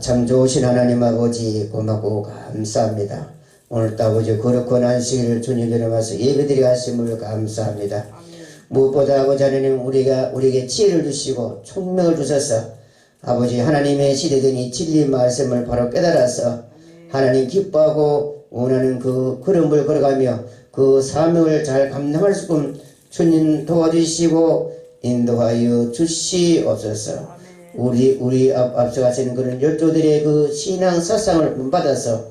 참 좋으신 하나님 아버지 고맙고 감사합니다. 오늘도 아버지 거룩한 안식일을 주님께 와서 예배드리게 하심을 감사합니다. 무엇보다 아버지 하나님 우리에게 지혜를 주시고 총명을 주셔서 아버지 하나님의 시대된 진리 말씀을 바로 깨달아서 하나님 기뻐하고 원하는 그 걸음을 걸어가며 그 사명을 잘 감당할 수 있게끔 주님 도와주시고 인도하여 주시옵소서. 우리 앞서가시는 그런 열조들의 그 신앙 사상을 받아서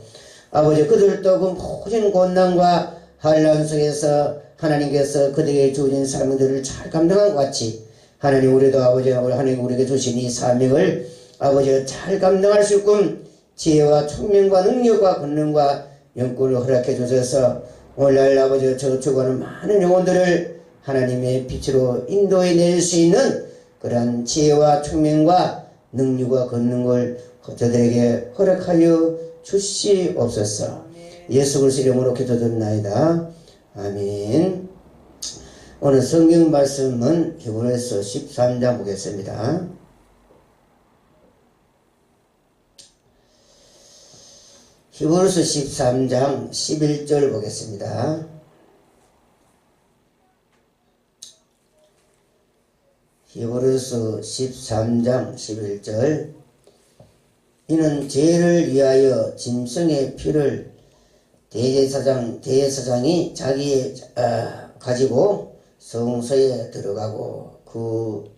아버지 그들도 그 모든 고난과 환난 속에서 하나님께서 그들에게 주신 사명들을 잘 감당한 것 같이 하나님 우리도 아버지 하나님 우리에게 주신 이 사명을 아버지가 잘 감당할 수 있게끔 지혜와 총명과 능력과 권능과 영권을 허락해 주셔서 오늘날 아버지 저축하는 많은 영혼들을 하나님의 빛으로 인도해 낼 수 있는 그러한 지혜와 총명과 능력과 권능을 저들에게 허락하여 주시옵소서. 예수 그리스도 이름으로 기도드립나이다. 아멘. 오늘 성경 말씀은 히브리서 13장 보겠습니다. 히브리서 13장 11절 보겠습니다. 히브리서 13장 11절 이는 죄를 위하여 짐승의 피를 대제사장이 자기의 가지고 성소에 들어가고 그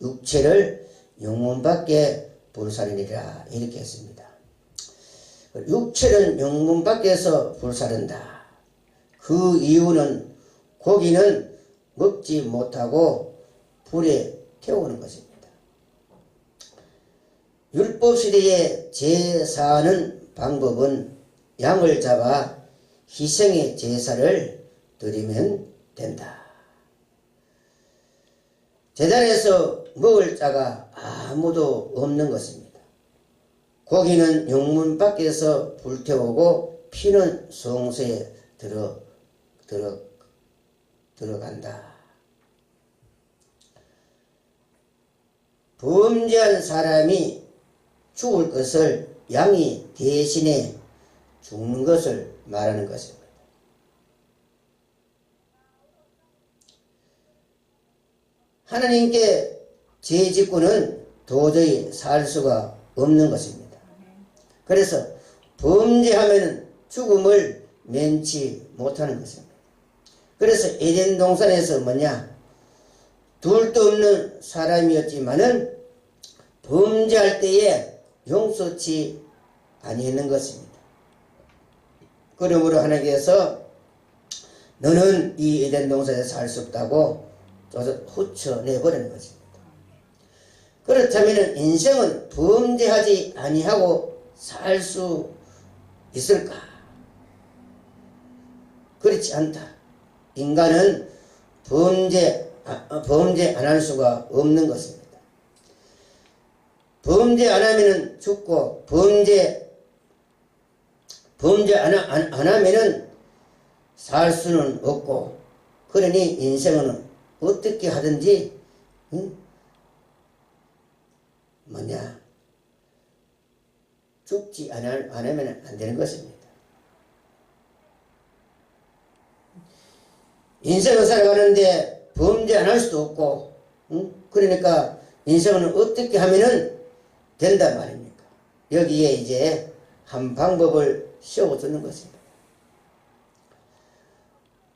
육체를 영문 밖에 불사르니라 이렇게 했습니다. 육체를 영문 밖에서 불사른다. 그 이유는 고기는 먹지 못하고 불에 태우는 것입니다. 율법시대의 제사하는 방법은 양을 잡아 희생의 제사를 드리면 된다. 제단에서 먹을 자가 아무도 없는 것입니다. 고기는 영문 밖에서 불태우고 피는 성소에 들어간다. 범죄한 사람이 죽을 것을 양이 대신에 죽는 것을 말하는 것입니다. 하나님께 죄 짓고는 도저히 살 수가 없는 것입니다. 그래서 범죄하면 죽음을 면치 못하는 것입니다. 그래서 에덴 동산에서 둘도 없는 사람이었지만은 범죄할 때에 용서치 아니했는 것입니다. 그러므로 하나님께서 너는 이 에덴 동산에 살 수 없다고 후쳐내버리는 것입니다. 그렇다면 인생은 범죄하지 아니하고 살 수 있을까? 그렇지 않다. 인간은 범죄 안 할 수가 없는 것입니다. 범죄 안 하면은 죽고 범죄 안 하면은 살 수는 없고 그러니 인생은 어떻게 하든지 죽지 안 하면 안 되는 것입니다. 인생을 살아가는데 범죄 안 할 수도 없고 그러니까 인생은 어떻게 하면은 된단 말입니까? 여기에 이제 한 방법을 씌워주는 것입니다.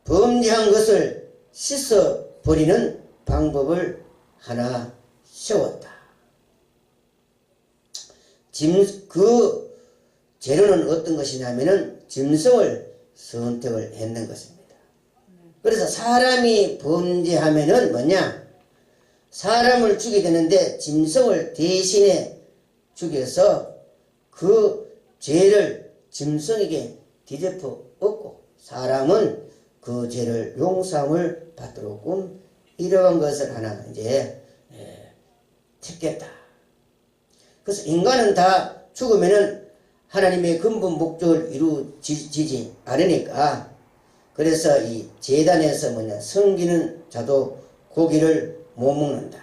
범죄한 것을 씻어버리는 방법을 하나 세웠다. 그 재료는 어떤 것이냐면은 짐승을 선택을 했는 것입니다. 그래서 사람이 범죄하면은 사람을 죽이게 되는데 짐승을 대신에 죽여서 그 죄를 짐승에게 뒤덮어 엎고 사람은 그 죄를 용서함을 받도록 이러한 것을 하나 이제 택했다. 그래서 인간은 다 죽으면은 하나님의 근본 목적을 이루어지지 않으니까 그래서 이 제단에서 섬기는 자도 고기를 못 먹는다.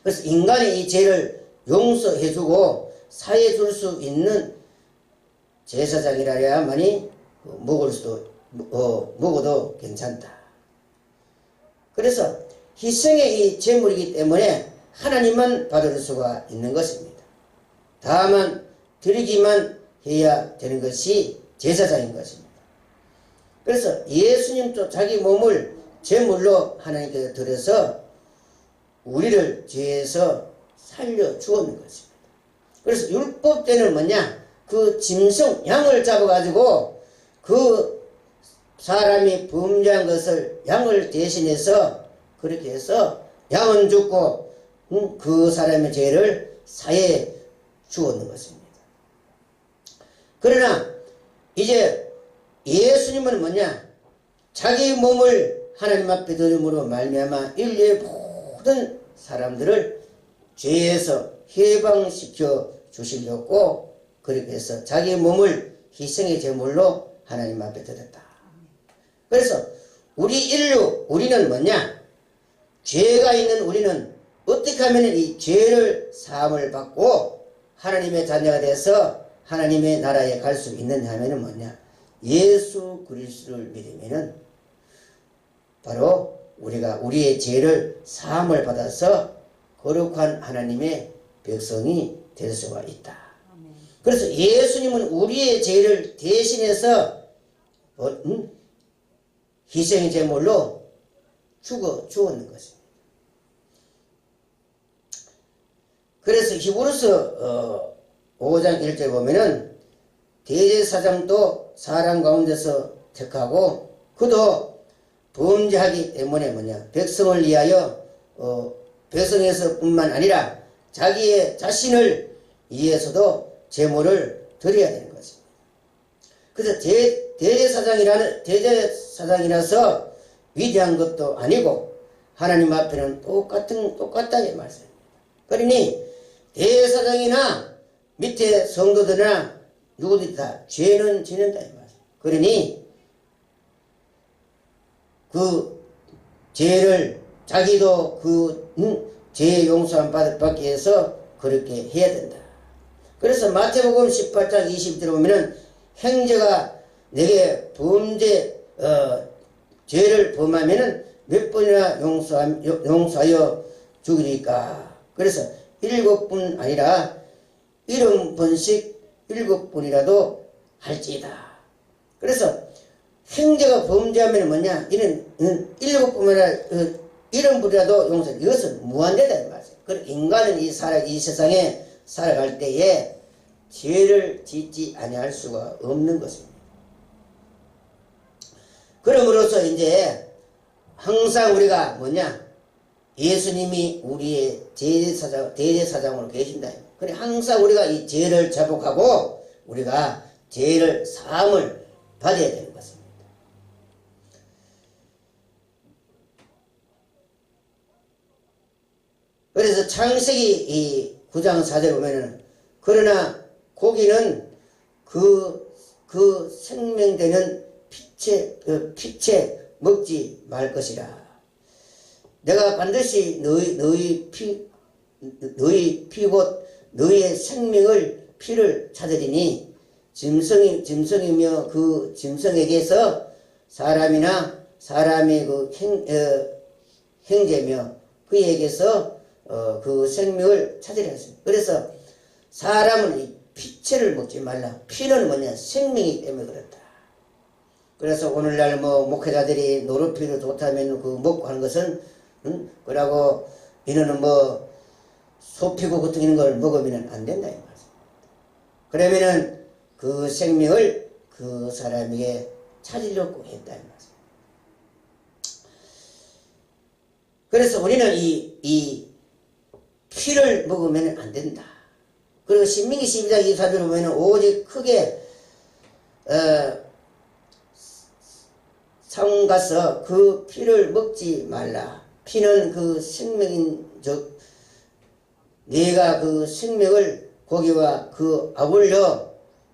그래서 인간이 이 죄를 용서해주고 사해 줄 수 있는 제사장이라야만이 먹어도 괜찮다. 그래서 희생의 이 제물이기 때문에 하나님만 받을 수가 있는 것입니다. 다만 드리기만 해야 되는 것이 제사장인 것입니다. 그래서 예수님도 자기 몸을 제물로 하나님께 드려서 우리를 죄에서 살려 주었는 것입니다. 그래서 율법 때는 뭐냐? 그 짐승 양을 잡아가지고 그 사람이 범죄한 것을 양을 대신해서 그렇게 해서 양은 죽고 그 사람의 죄를 사해 주었는 것입니다. 그러나 이제 예수님은 뭐냐? 자기 몸을 하나님 앞에 드림으로 말미암아 인류의 모든 사람들을 죄에서 해방시켜 주시려고 그렇게 해서 자기 몸을 희생의 제물로 하나님 앞에 드렸다. 그래서 우리 인류, 우리는 뭐냐? 죄가 있는 우리는 어떻게 하면 이 죄를 사함을 받고 하나님의 자녀가 돼서 하나님의 나라에 갈 수 있느냐 하면은 뭐냐? 예수 그리스도를 믿으면은 바로 우리가 우리의 죄를 사함을 받아서 거룩한 하나님의 백성이 될 수가 있다. 그래서 예수님은 우리의 죄를 대신해서 희생의 제물로 주었는 것입니다. 그래서 히브리서 5장 1절 보면은 대제사장도 사람 가운데서 택하고 그도 범죄하기 때문에 뭐냐? 백성을 위하여 백성에서 뿐만 아니라 자기의 자신을 위해서도 제물을 드려야 되는 것입니다. 그래서 대제사장이라서 위대한 것도 아니고 하나님 앞에는 똑같다는 말씀입니다. 그러니 대제사장이나 밑에 성도들이나 누구들이 다 죄는 지는다 이 말씀. 그러니 그 죄를 자기도 그 죄 용서함 받기 위해서 그렇게 해야 된다. 그래서 마태복음 18장 20절에 보면은 형제가 내게 죄를 범하면은 몇 번이나 용서하여 주리까. 그래서 7번 아니라 70번씩 7번이라도 할지이다. 그래서 형제가 범죄하면 뭐냐? 이는 7번이나 70번이라도 용서. 이것은 무한대다 이 말이에요. 그리고 인간은 이 세상에 살아갈 때에 죄를 짓지 아니할 수가 없는 것입니다. 그러므로서 이제 항상 우리가 뭐냐? 예수님이 우리의 대제사장으로 계신다. 그래 항상 우리가 이 죄를 자복하고 우리가 죄를 사함을 받아야 되는 것입니다. 그래서 창세기 이 9장 4절에 보면은 그러나 고기는 그 생명되는 피채 먹지 말 것이라. 내가 반드시 너희 피곧 너희의 생명을 피를 찾으리니 짐승이며 그 짐승에게서 사람이나 사람의 그 형제며 그에게서 그 생명을 찾으려 했습니다. 그래서 사람은 이 피채를 먹지 말라. 피는 뭐냐? 생명이기 때문에 그렇다. 그래서 오늘날 목회자들이 노루피를 좋다면 그 먹고 하는 것은 그러고 이거는 소피고 같은 걸 먹으면 안 된다 이 말이죠. 그러면은 그 생명을 그 사람에게 찾으려고 했다 이 말이죠. 그래서 우리는 이 피를 먹으면 안 된다. 그리고 신명기 12장 24절을 보면 오직 크게 상 가서 그 피를 먹지 말라. 피는 그 생명인 즉 네가 그 생명을 고기와 그 아울러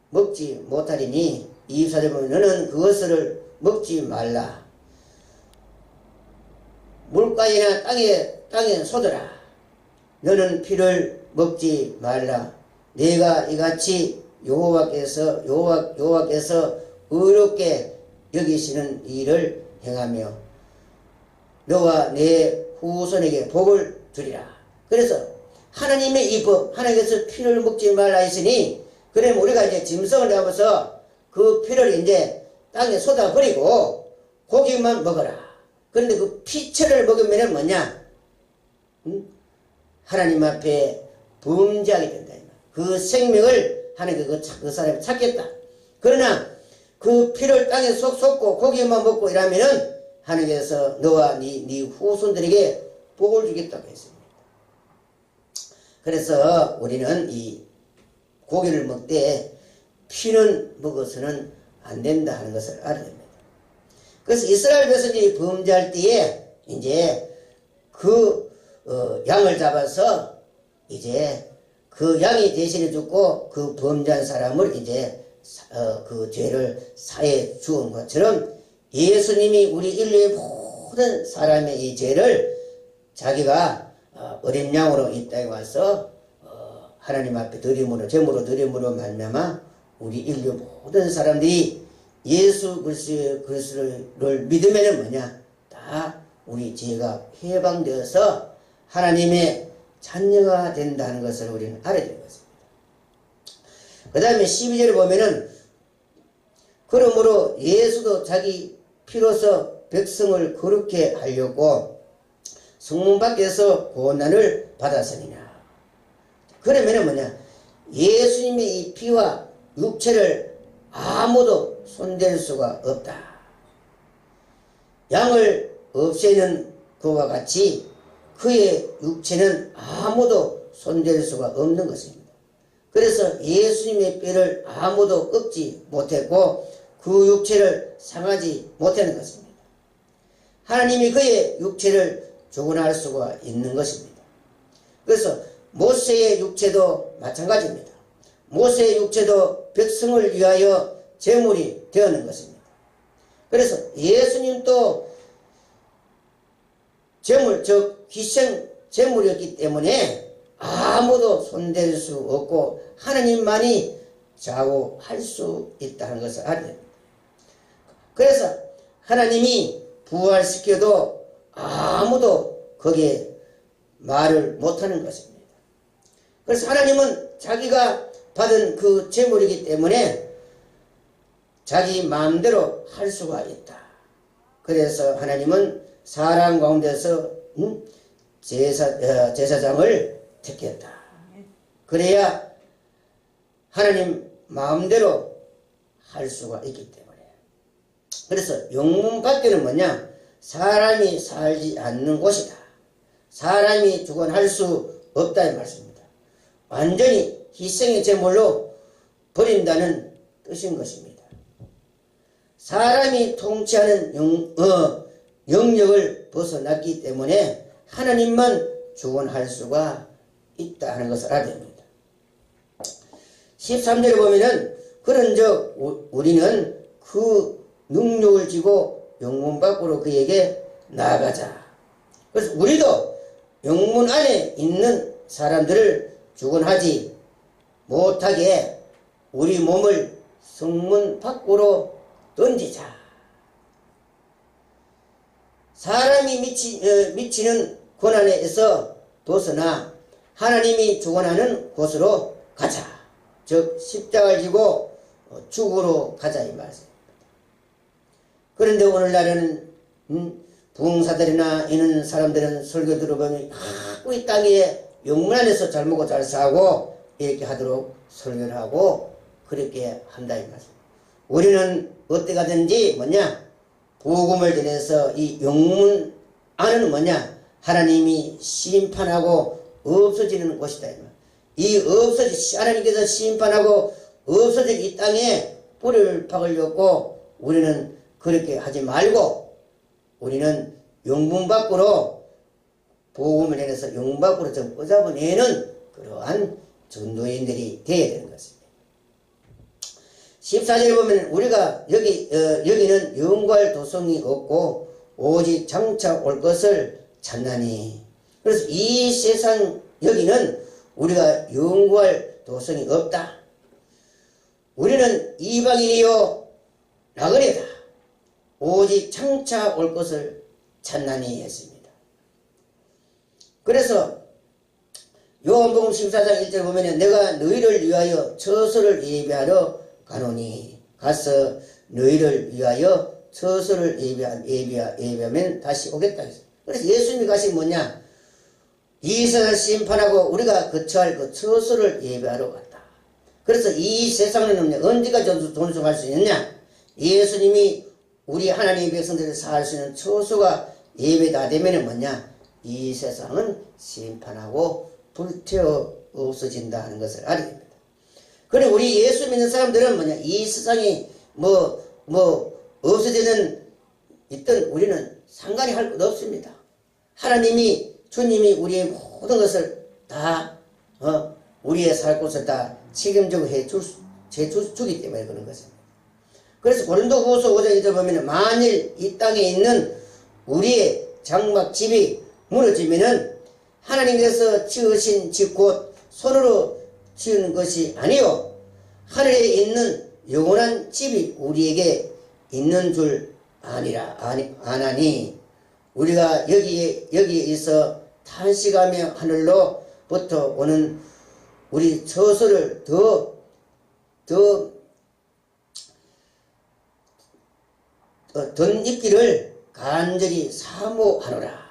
먹지 못하리니 24절에 보면 너는 그것을 먹지 말라. 물가에나 땅에 쏟아라. 너는 피를 먹지 말라. 내가 이같이 여호와께서 의롭게 여기시는 일을 행하며 너와 내 후손에게 복을 주리라. 그래서 하나님의 이 법, 하나님께서 피를 먹지 말라 했으니, 그러면 우리가 이제 짐승을 잡아서 그 피를 이제 땅에 쏟아버리고 고기만 먹어라. 그런데 그 피체를 먹으면 뭐냐? 하나님 앞에 범죄하게 된다. 그 생명을 하나님께 그 사람이 찾겠다. 그러나 그 피를 땅에 쏙 쏟고 고기만 먹고 이러면은 하나님께서 너와 네 후손들에게 복을 주겠다고 했습니다. 그래서 우리는 이 고기를 먹되 피는 먹어서는 안 된다 하는 것을 알아야 됩니다. 그래서 이스라엘 백성들이 범죄할 때에 이제 그 양을 잡아서 이제 그 양이 대신해 주고 그 범죄한 사람을 이제 그 죄를 사해 주은 것처럼 예수님이 우리 인류의 모든 사람의 이 죄를 자기가 어린 양으로 이 땅에 와서 하나님 앞에 드림으로 제물로 드림으로 말미암아 우리 인류 모든 사람들이 예수 그리스도를 믿으면은 뭐냐? 다 우리 죄가 해방되어서 하나님의 자녀가 된다는 것을 우리는 알아야 되는 것입니다. 그 다음에 12절에 보면은 그러므로 예수도 자기 피로서 백성을 거룩게 하려고 성문 밖에서 고난을 받았으니냐. 그러면은 뭐냐? 예수님의 이 피와 육체를 아무도 손댈 수가 없다. 양을 없애는 그와 같이 그의 육체는 아무도 손댈 수가 없는 것입니다. 그래서 예수님의 뼈를 아무도 꺾지 못했고 그 육체를 상하지 못하는 것입니다. 하나님이 그의 육체를 주관할 수가 있는 것입니다. 그래서 모세의 육체도 마찬가지입니다. 모세의 육체도 백성을 위하여 제물이 되었는 것입니다. 그래서 예수님도 제물, 즉 희생 제물이었기 때문에 아무도 손댈 수 없고 하나님만이 좌우할 수 있다는 것을 알아야 됩니다. 그래서 하나님이 부활시켜도 아무도 거기에 말을 못하는 것입니다. 그래서 하나님은 자기가 받은 그 제물이기 때문에 자기 마음대로 할 수가 있다. 그래서 하나님은 사람 가운데서 제사장을 택했다. 그래야 하나님 마음대로 할 수가 있기 때문에. 그래서 영문 밖에는 뭐냐? 사람이 살지 않는 곳이다. 사람이 주관할 수 없다 이 말씀입니다. 완전히 희생의 제물로 버린다는 뜻인 것입니다. 사람이 통치하는 영역을 벗어났기 때문에 하나님만 주관할 수가 있다 하는 것을 알아야 됩니다. 13절에 보면은 그런즉 우리는 그 능력을 지고 영문 밖으로 그에게 나아가자. 그래서 우리도 영문 안에 있는 사람들을 주관하지 못하게 우리 몸을 성문 밖으로 던지자. 사람이 미치는 고난에서 벗어나 하나님이 주관하는 곳으로 가자. 즉 십자가를 지고 죽으러 가자 이 말씀. 그런데 오늘날에는 부흥사들이나 이런 사람들은 설교 들어보면 자꾸 이 땅에 영문 안에서 잘 먹고 잘 사고 이렇게 하도록 설교를 하고 그렇게 한다 이 말씀. 우리는 어떻게 하든지 뭐냐? 복음을 전해서 이 영문 안은 뭐냐? 하나님이 심판하고 없어지는 곳이다. 이 하나님께서 심판하고 없어질 이 땅에 뿌리를 박으려고 우리는 그렇게 하지 말고 우리는 영문 밖으로 복음을 전해서 영문 밖으로 좀 꽂아보내는 그러한 전도인들이 되어야 되는 것입니다. 14절에 보면 우리가 여기는 영구할 도성이 없고 오직 장차 올 것을 찾나니. 그래서 이 세상 여기는 우리가 영구할 도성이 없다. 우리는 이방인이요 나그네다. 오직 장차 올 것을 찾나니 했습니다. 그래서 요한복음 14장 1절 보면 내가 너희를 위하여 처소를 예비하러 가노니 가서 너희를 위하여 처소를 예비하면 다시 오겠다. 그래서 예수님이 가신 뭐냐? 이 세상을 심판하고 우리가 거처할 그 처소를 예비하러 갔다. 그래서 이 세상에는 언제가 존속할 수 있느냐? 예수님이 우리 하나님의 백성들을 살 수 있는 처소가 예배다 되면 뭐냐? 이 세상은 심판하고 불태워 없어진다 하는 것을 알아야 됩니다. 그리고 우리 예수 믿는 사람들은 뭐냐? 이 세상이 없어지는 있든 우리는 상관이 할 것 없습니다. 하나님이 주님이 우리의 모든 것을 다 우리의 살 곳을 다 책임지고 주기 때문에 그런 것입니다. 그래서 고린도후서 5장 2절 보면 만일 이 땅에 있는 우리의 장막 집이 무너지면은 하나님께서 지으신 집 곧 손으로 지은 것이 아니요 하늘에 있는 영원한 집이 우리에게 있는 줄 아나니 우리가 여기에 있어 탄식하며 하늘로부터 오는 우리 처소를 덧입기를 간절히 사모하노라.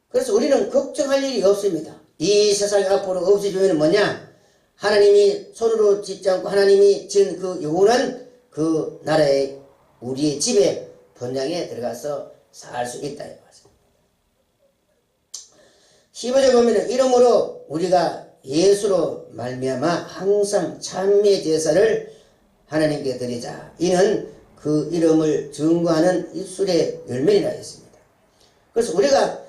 그래서 우리는 걱정할 일이 없습니다. 이 세상이 앞으로 없어지면 뭐냐? 하나님이 손으로 짓지 않고 하나님이 지은 그 영원한 그 나라의 우리의 집에 본향에 들어가서 살 수 있다. 15절 보면 이러므로 우리가 예수로 말미암아 항상 찬미의 제사를 하나님께 드리자. 이는 그 이름을 증거하는 입술의 열매이라 했습니다. 그래서 우리가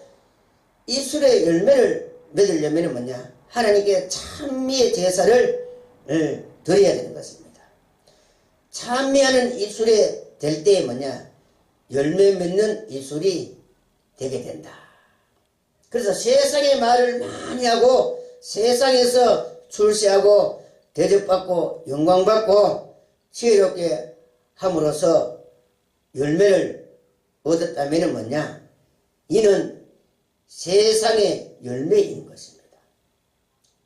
입술의 열매를 맺으려면 뭐냐? 하나님께 찬미의 제사를 드려야 되는 것입니다. 찬미하는 입술에 될 때에 뭐냐? 열매 맺는 입술이 되게 된다. 그래서 세상의 말을 많이 하고 세상에서 출세하고 대접받고 영광받고 지혜롭게 함으로써 열매를 얻었다면 뭐냐? 이는 세상의 열매인 것입니다.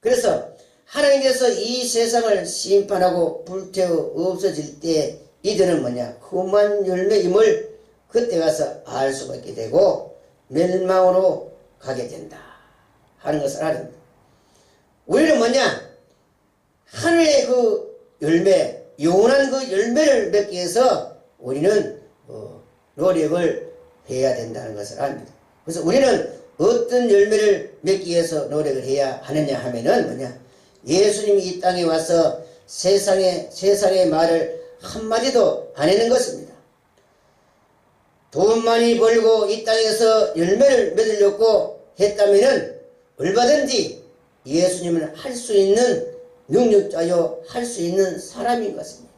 그래서 하나님께서 이 세상을 심판하고 불태워 없어질 때 이들은 뭐냐? 흠한 열매임을 그때 가서 알 수가 있게 되고 멸망으로 가게 된다 하는 것을 알아야 됩니다. 우리는 뭐냐? 하늘의 그 열매, 영원한 그 열매를 맺기 위해서 우리는 노력을 해야 된다는 것을 압니다. 그래서 우리는 어떤 열매를 맺기 위해서 노력을 해야 하느냐 하면은 뭐냐? 예수님이 이 땅에 와서 세상의 말을 한마디도 안 하는 것입니다. 돈 많이 벌고 이 땅에서 열매를 맺으려고 했다면은 얼마든지 예수님은 할 수 있는 능력자요, 할 수 있는 사람인 것입니다.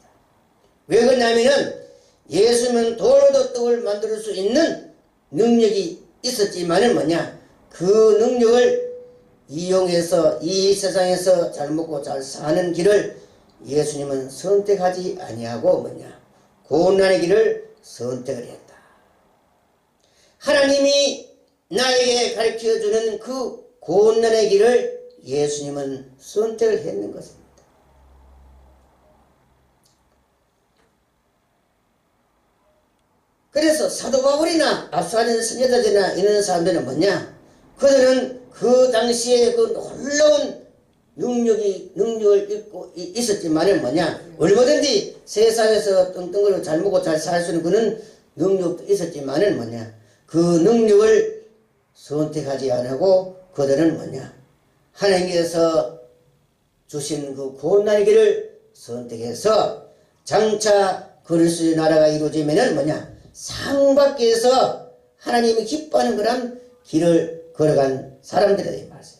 왜 그러냐면은 예수님은 돌로도 떡을 만들 수 있는 능력이 있었지만은 뭐냐? 그 능력을 이용해서 이 세상에서 잘 먹고 잘 사는 길을 예수님은 선택하지 아니하고 뭐냐? 고난의 길을 선택을 했다. 하나님이 나에게 가르쳐주는 그 고난의 길을 예수님은 선택을 했는 것입니다. 그래서 사도 바울이나 앞서가는 선지자들이나 이런 사람들은 뭐냐? 그들은 그 당시에 그 놀라운 능력을 입고 있었지만은 뭐냐? 얼마든지 세상에서 떵떵거리고 잘 먹고 잘 살 수 있는 그런 능력도 있었지만은 뭐냐? 그 능력을 선택하지 않고 그들은 뭐냐? 하나님께서 주신 그 고난의 길을 선택해서 장차 그리스도의 나라가 이루어지면은 뭐냐? 상 받기 위해서 하나님이 기뻐하는 그런 길을 걸어간 사람들이 말씀.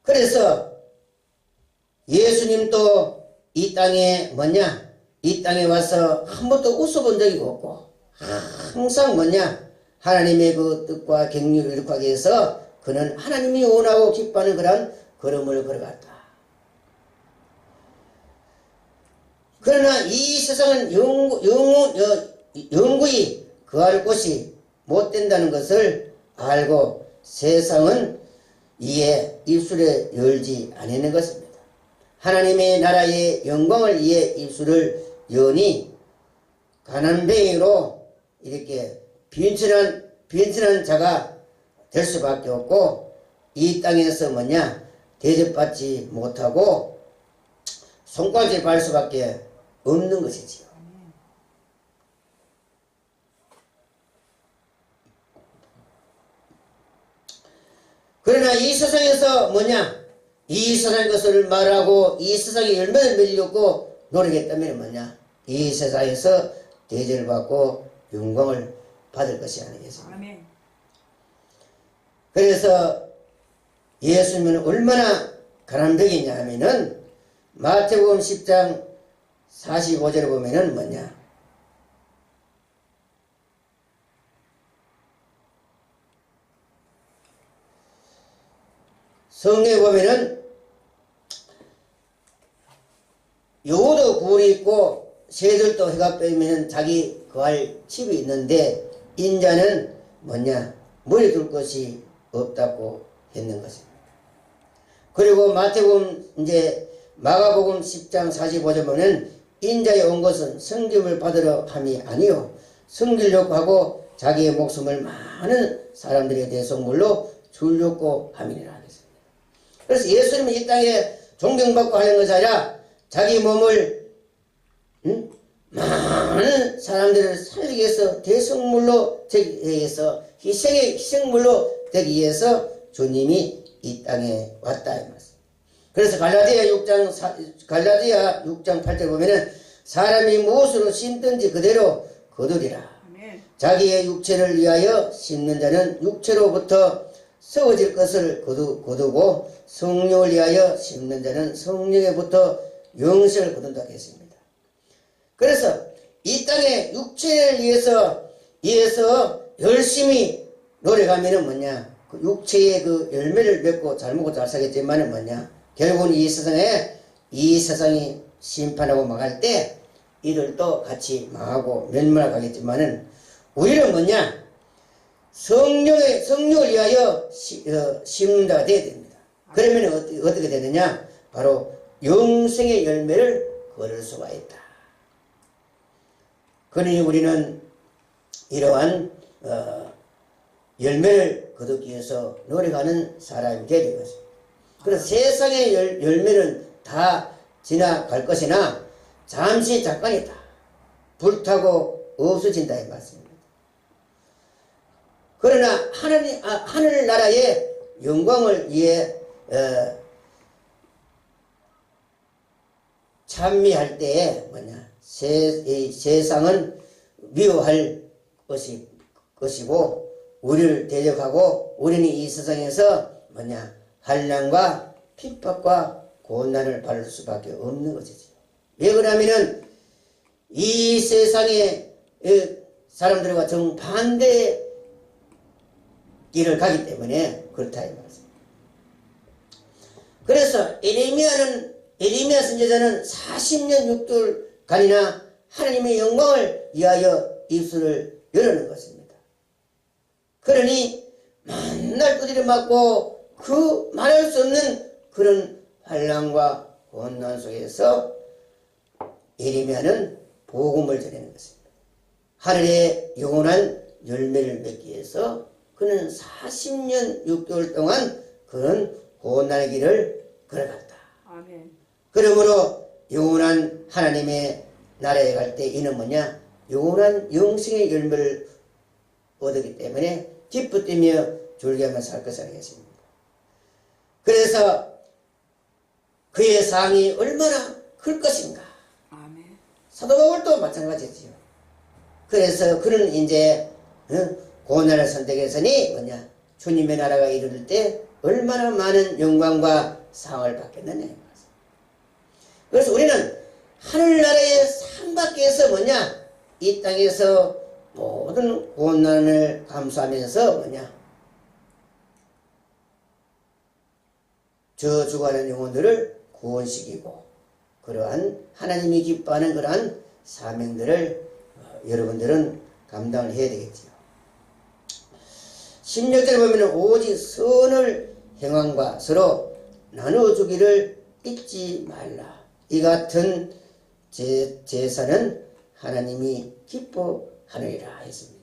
그래서 예수님도 이 땅에 뭐냐? 이 땅에 와서 한 번도 웃어본 적이 없고 항상 뭐냐? 하나님의 그 뜻과 격려를 이룩하기 위해서 그는 하나님이 원하고 기뻐하는 그런 걸음을 걸어갔다. 그러나 이 세상은 영구히 거할 곳이 못 된다는 것을 알고 세상은 이에 입술에 열지 아니하는 것입니다. 하나님의 나라의 영광을 위해 입술을 여니 가난뱅이로 이렇게 빈천한 자가 될 수밖에 없고 이 땅에서 대접받지 못하고 손가락질 받을 수밖에 없는 것이지요. 그러나 이 세상에서 이 세상의 것을 말하고 이 세상의 열매를 맺으려고 노력했다면 이 세상에서 대접을 받고 영광을 받을 것이 아니겠습니까? 아멘. 그래서 예수님은 얼마나 가난뱅이냐 하면은 마태복음 10장 45절에 보면은 성경에 보면은 여우도 굴이 있고 새들도 해가 빼면은 자기 거할 집이 있는데 인자는 물에 둘 것이 없다고 했는 것입니다. 그리고 마가복음 10장 45절 보면 인자에 온 것은 섬김을 받으러 함이 아니요 섬기려고 하고 자기의 목숨을 많은 사람들의 대속물로 주려고 함이니라 하겠습니다. 그래서 예수님은 이 땅에 존경받고 하는 것이 아니라 자기 몸을 많은 사람들을 살리기 위해서 대속물로 되기 위해서 희생물로 되기 위해서 주님이 이 땅에 왔다 이 말씀. 그래서 갈라디아 6장 8절 보면은 사람이 무엇으로 심든지 그대로 거두리라. 자기의 육체를 위하여 심는 자는 육체로부터 썩어질 것을 거두고 성령을 위하여 심는 자는 성령에부터 영생을 거둔다 했습니다. 그래서 이 땅에 육체를 위해서 열심히 노력하면은 그 육체의 그 열매를 맺고 잘 먹고 잘 살겠지만은 결국은 이 세상이 심판하고 망할 때 이들도 같이 망하고 멸망하겠지만은 우리는 성령을 위하여 심는 자가 되어야 됩니다. 그러면 어떻게 되느냐? 바로 영생의 열매를 거둘 수가 있다. 그러니 우리는 이러한 열매를 거두기 위해서 노력하는 사람이 되야 되는 것입니다. 그래서 세상의 열매는 다 지나갈 것이나 잠시 잠깐이다. 불타고 없어진다 이 말씀입니다. 그러나 하늘나라의 영광을 위해 찬미할 때에 세상은 미워할 것이고 우리를 대적하고 우리는 이 세상에서 환난과 핍박과 고난을 받을 수밖에 없는 것이지. 왜 그러냐면은 이 세상의 사람들과 정반대의 길을 가기 때문에 그렇다 이 말씀. 그래서 에레미야 선지자는 40년 6개월간이나 하나님의 영광을 위하여 입술을 열어놓은 것입니다. 그러니 만날 두드려 맞고 그 말할 수 없는 그런 환난과 고난 속에서 에레미야는 복음을 전하는 것입니다. 하늘의 영원한 열매를 맺기 위해서 그는 40년 6개월 동안 그런 고난의 길을 걸어갔다. 아멘. 그러므로 영원한 하나님의 나라에 갈 때 이는 영원한 영생의 열매를 얻었기 때문에 기쁘며 즐거워하며 살 것을 알겠습니다. 그래서 그의 상이 얼마나 클 것인가. 아멘. 사도 바울도 마찬가지지요. 그래서 그는 이제 고난을 선택했으니 주님의 나라가 이르를 때 얼마나 많은 영광과 상을 받겠느냐. 그래서 우리는 하늘나라의 상 받기 위해서 이 땅에서 모든 고난을 감수하면서 저주하는 영혼들을 구원시키고 그러한 하나님이 기뻐하는 그러한 사명들을 여러분들은 감당을 해야 되겠지요. 16절에 보면 오직 선을 행함과 서로 나눠주기를 잊지 말라. 이 같은 제사는 하나님이 기뻐하느니라 했습니다.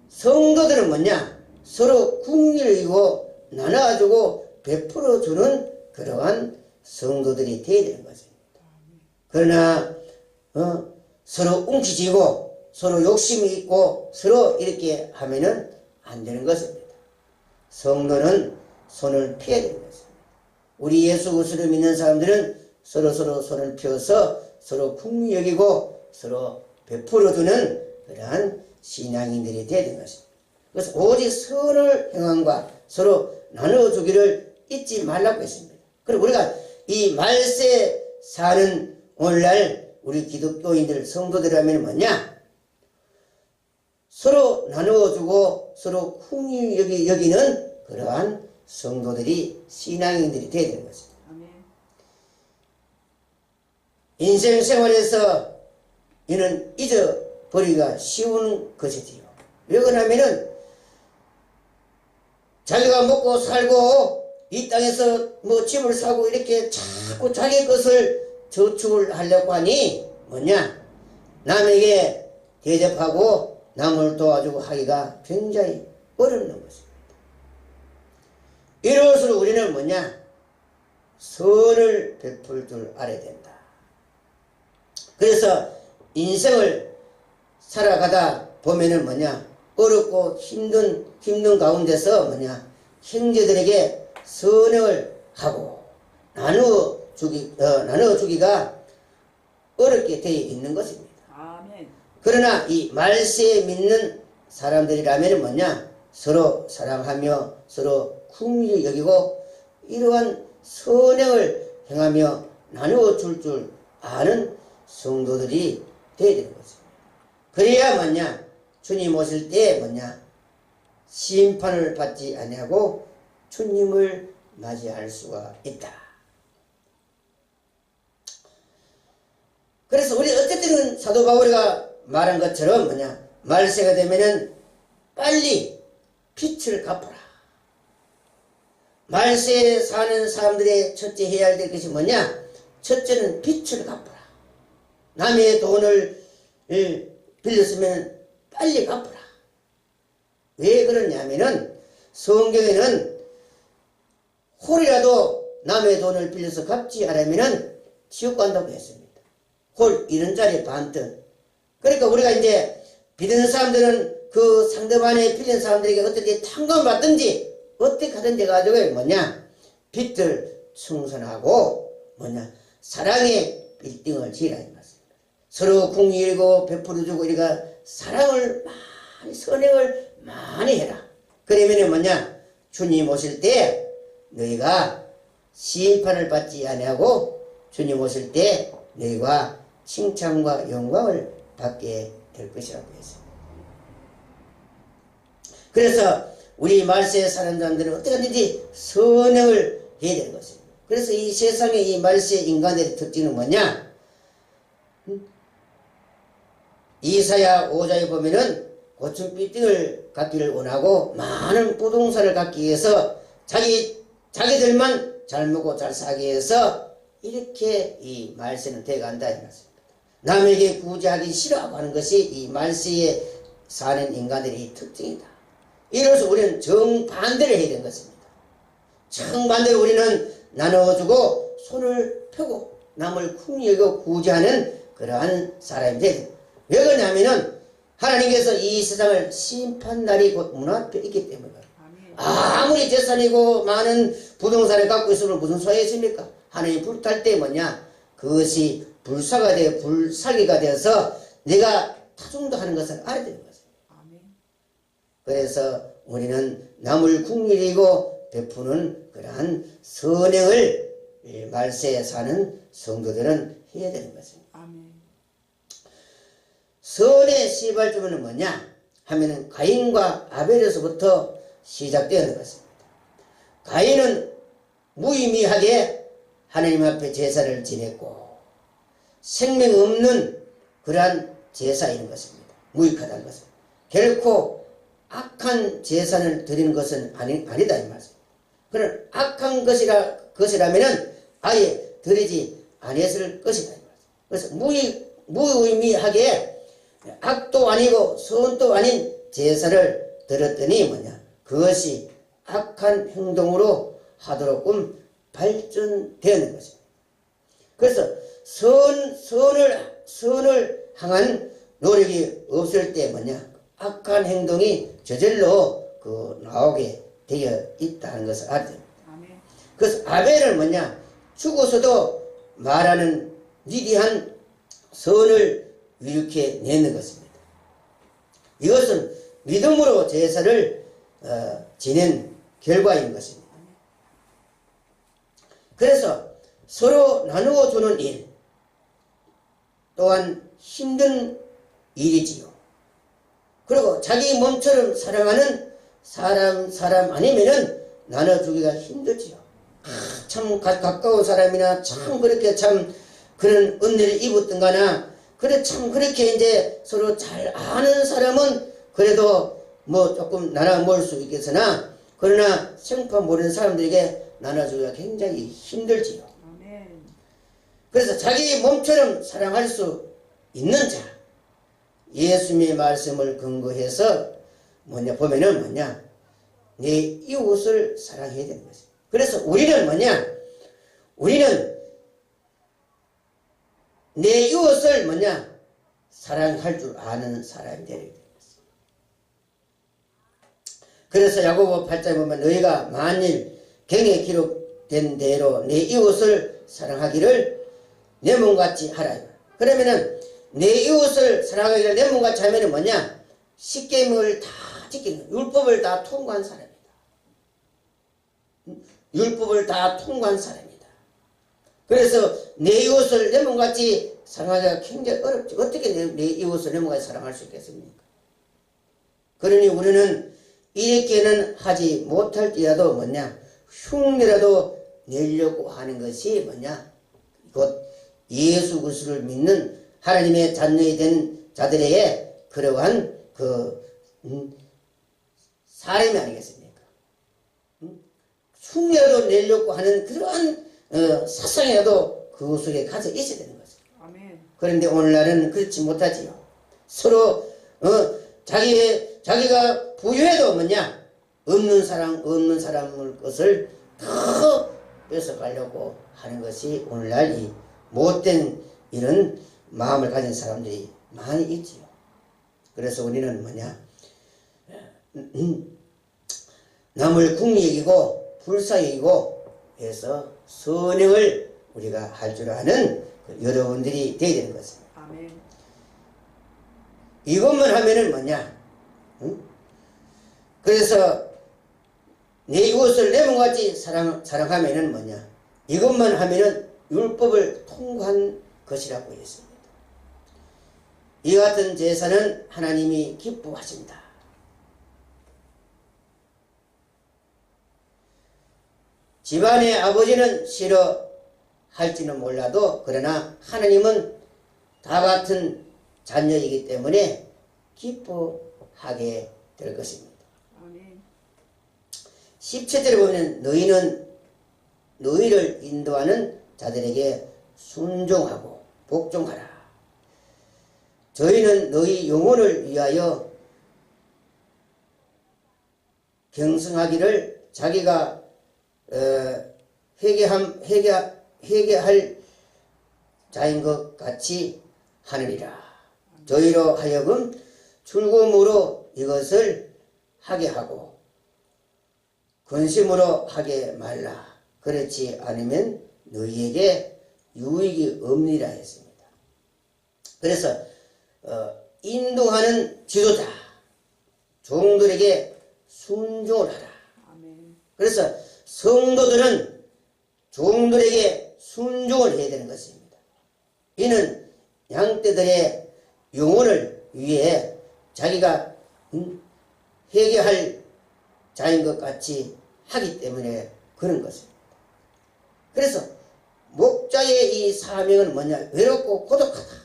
성도들은 뭐냐? 서로 궁일이고 나눠주고 베풀어주는 그러한 성도들이 되어야 되는 것입니다. 그러나 서로 웅키지고 서로 욕심이 있고 서로 이렇게 하면은 안 되는 것입니다. 성도는 손을 펴야 되는 것입니다. 우리 예수 그리스도를 믿는 사람들은 서로 손을 펴서 서로 궁리 여기고 서로 베풀어주는 그러한 신앙인들이 되어야 되는 것입니다. 그래서 오직 선을 행함과 서로 나눠주기를 잊지 말라고 했습니다. 그리고 우리가 이 말세 사는 오늘날 우리 기독교인들 성도들이라면 뭐냐? 서로 나누어주고 서로 궁히 여기는 그러한 성도들이 신앙인들이 되어야 되는 것입니다. 인생 생활에서 이는 잊어버리기가 쉬운 것이지요. 왜 그러냐면은 자기가 먹고 살고 이 땅에서 뭐 집을 사고 이렇게 자꾸 자기 것을 저축을 하려고 하니 뭐냐? 남에게 대접하고 남을 도와주고 하기가 굉장히 어렵는 것입니다. 이럴수록 우리는 뭐냐? 선을 베풀 줄 알아야 된다. 그래서 인생을 살아가다 보면은 뭐냐? 어렵고 힘든 가운데서 뭐냐? 형제들에게 선을 하고 나눠주기가 어렵게 되어 있는 것입니다. 아멘. 그러나 이 말세에 믿는 사람들이라면 뭐냐? 서로 사랑하며 서로 궁리 여기고 이러한 선행을 행하며 나누어 줄 아는 성도들이 되어야 되는 것입니다. 그래야 뭐냐? 주님 오실 때 뭐냐? 심판을 받지 아니하고 주님을 맞이할 수가 있다. 그래서 우리 어쨌든 사도 바울이가 말한 것처럼 뭐냐? 말세가 되면은 빨리 빚을 갚아라. 말세에 사는 사람들의 첫째 해야 될 것이 뭐냐? 첫째는 빚을 갚아라. 남의 돈을 빌렸으면 빨리 갚아라. 왜 그러냐면은 성경에는 홀이라도 남의 돈을 빌려서 갚지 않으면은 지옥 간다고 했습니다. 홀 1원짜리 반돈. 그러니까 우리가 이제 빌리는 사람들은 그 상대방에 빌린 사람들에게 어떻게 탕감받든지 어떻게 하든지 가지고 뭐냐? 빚을 청산하고 뭐냐? 사랑의 빌딩을 지으라 이 말씀입니다. 서로 궁리고 베풀어주고 우리가 사랑을 많이 선행을 많이 해라. 그러면은 뭐냐? 주님 오실 때 너희가 심판을 받지 아니하고 주님 오실 때 너희가 칭찬과 영광을 받게 될 것이라고 했습니다. 그래서 우리 말세에 사는 사람들은 어떻게 하든지 선행을 해야 되는 것입니다. 그래서 이 세상의 이 말세 인간들의 특징은 뭐냐? 이사야 5장에 보면은 고층 빌딩을 갖기를 원하고 많은 부동산을 갖기 위해서 자기들만 잘 먹고 잘 살기 위해서 이렇게 이 말세는 돼간다 이 말씀입니다. 남에게 구제하기 싫어하고 하는 것이 이 말세에 사는 인간들의 특징이다. 이로써 우리는 정반대를 해야 되는 것입니다. 정반대로 우리는 나눠주고 손을 펴고 남을 쿵 여기고 구제하는 그러한 사람이 돼야 됩니다. 왜 그러냐면은 하나님께서 이 세상을 심판날이 곧 문앞에 있기 때문에 아무리 재산이고 많은 부동산을 갖고 있으면 무슨 소용이 있습니까? 하나님 불탈 때 뭐냐? 그것이 불사가 되어 불사기가 되어서 내가 타종도 하는 것을 알아야 되는 거죠. 그래서 우리는 남을 궁리리고 베푸는 그러한 선행을 말세에 사는 성도들은 해야 되는 것입니다. 선의 시발점은 뭐냐? 하면은 가인과 아벨에서부터 시작되는 것입니다. 가인은 무의미하게 하나님 앞에 제사를 지냈고 생명 없는 그러한 제사인 것입니다. 무익하다는 것은 결코 악한 제사를 드리는 것은 아니다 이 말씀. 그런 악한 것이라면은 아예 드리지 아니했을 것이다 이 말씀. 그래서 무의미하게 악도 아니고 선도 아닌 제사를 드렸더니 뭐냐, 그것이 악한 행동으로 하도록끔 발전되는 것입니다. 그래서 선을 향한 노력이 없을 때 뭐냐, 악한 행동이 저절로 나오게 되어 있다는 것을 알아야 됩니다. 그래서 아벨은 뭐냐, 죽어서도 말하는 위대한 선을 일으켜내는 것입니다. 이것은 믿음으로 제사를 지낸 결과인 것입니다. 그래서 서로 나누어 주는 일 또한 힘든 일이지요. 그리고 자기 몸처럼 사랑하는 사람 아니면은 나눠주기가 힘들지요. 참 가까운 사람이나 참 그렇게 참 그런 은혜를 입었던가나 그래 참 그렇게 이제 서로 잘 아는 사람은 그래도 뭐 조금 나눠 먹을 수 있겠으나 그러나 생판 모르는 사람들에게 나눠주기가 굉장히 힘들지요. 그래서 자기 몸처럼 사랑할 수 있는 자, 예수님의 말씀을 근거해서 보면은 내 이웃을 사랑해야 되는 것입니다. 그래서 우리는 우리는 내 이웃을 사랑할 줄 아는 사람이 되는 것입니다. 그래서 야고보 8장에 보면 너희가 만일 경에 기록된 대로 내 이웃을 사랑하기를 내 몸같이 하라. 그러면은 내 이웃을 사랑하기를 내 몸같이 하면은 십계명을 다 지키는, 율법을 다 통과한 사람이다. 율법을 다 통과한 사람이다. 그래서 내 이웃을 내 몸같이 사랑하기가 굉장히 어렵죠. 어떻게 내 이웃을 내 몸같이 사랑할 수 있겠습니까? 그러니 우리는 이렇게는 하지 못할지라도 흉내라도 내려고 하는 것이 곧 예수 그리스도를 믿는 하나님의 자녀이 된 자들에게 그러한 사람이 아니겠습니까? 흉내라도 내려고 하는 그러한 사상이라도 그 속에 가져 있어야 되는 거죠. 아멘. 그런데 오늘날은 그렇지 못하지요. 서로 자기가 부유해도 없는 사람의 것을 다 뺏어가려고 하는 것이 오늘날 이 못된 이런 마음을 가진 사람들이 많이 있지요. 그래서 우리는 남을 궁히 여기고 불쌍히 여기고 해서 선행을 우리가 할 줄 아는 여러분들이 되어야 되는 것입니다. 아멘. 이것만 하면은 그래서 내 이웃을 내 몸같이 사랑하면은 이것만 하면은 율법을 통과한 것이라고 했습니다. 이 같은 제사는 하나님이 기뻐하신다. 집안의 아버지는 싫어할지는 몰라도 그러나 하나님은 다 같은 자녀이기 때문에 기뻐하게 될 것입니다. 17절에 보면 너희는 너희를 인도하는 자들에게 순종하고 복종하라. 저희는 너희 영혼을 위하여 경성하기를 자기가 회개할 자인 것 같이 하느니라. 저희로 하여금 즐거움으로 이것을 하게 하고 근심으로 하게 말라. 그렇지 않으면 너희에게 유익이 없느니라 했습니다. 그래서 인도하는 지도자 종들에게 순종을 하라. 그래서 성도들은 종들에게 순종을 해야 되는 것입니다. 이는 양떼들의 영혼을 위해 자기가 회개할 자인 것 같이 하기 때문에 그런 것입니다. 그래서 목자의 이 사명은 뭐냐? 외롭고 고독하다.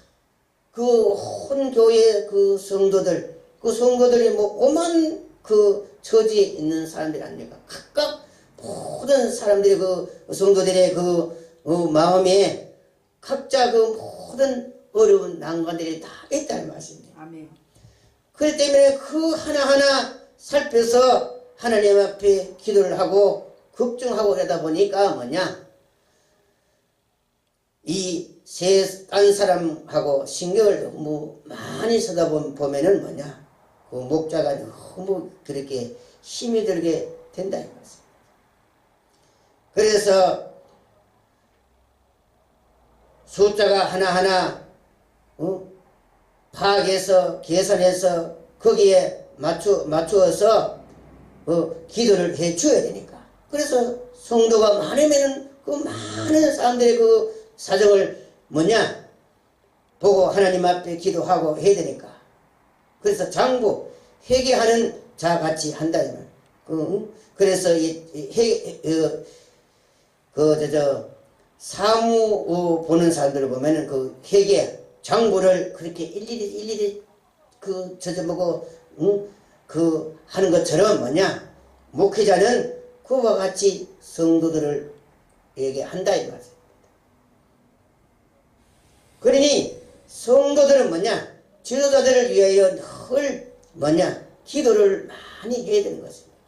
그 온 교회 그 성도들이 뭐 오만 그 처지에 있는 사람들이 아닙니까? 각각 모든 사람들이 그 성도들의 그 마음에 각자 그 모든 어려운 난관들이 다 있다는 말씀입니다. 아멘. 그렇기 때문에 그 하나하나 살펴서 하나님 앞에 기도를 하고 걱정하고 그러다 보니까 뭐냐? 이 딴 사람하고 신경을 너무 많이 쓰다 보면은 뭐냐? 그 목자가 너무 그렇게 힘이 들게 된다 이거죠. 그래서 숫자가 하나하나 파악해서 계산해서 거기에 맞추어서 기도를 해 줘야 되니까. 그래서 성도가 많으면은 그 많은 사람들의 그 사정을 뭐냐? 보고 하나님 앞에 기도하고 해야 되니까. 그래서 장부, 회개하는 자 같이 한다. 그래서 사무 보는 사람들을 보면은 그 회개, 장부를 그렇게 일일이 그 하는 것처럼 뭐냐? 목회자는 그와 같이 성도들을 얘기한다 이 말이야. 그러니 성도들은 뭐냐? 지도자들을 위하여 늘 뭐냐? 기도를 많이 해야 되는 것입니다.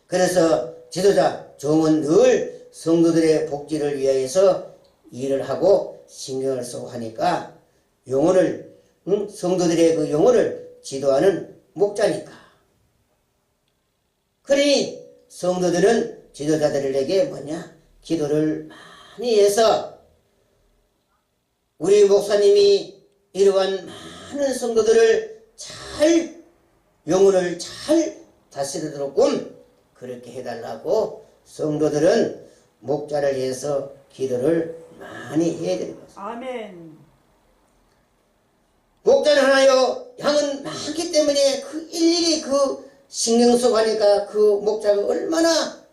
그래서 지도자 종은 늘 성도들의 복지를 위하여서 일을 하고 신경을 쓰고 하니까 영혼을 성도들의 그 영혼을 지도하는 목자니까. 그러니 성도들은 지도자들에게 뭐냐? 기도를 많이 해서 우리 목사님이 이러한 많은 성도들을 영혼을 잘 다스리도록끔 그렇게 해달라고 성도들은 목자를 위해서 기도를 많이 해야 되는 것입니다. 아멘. 목자는 하나요, 양은 많기 때문에 그 일일이 그 신경 쓰고 하니까 그 목자가 얼마나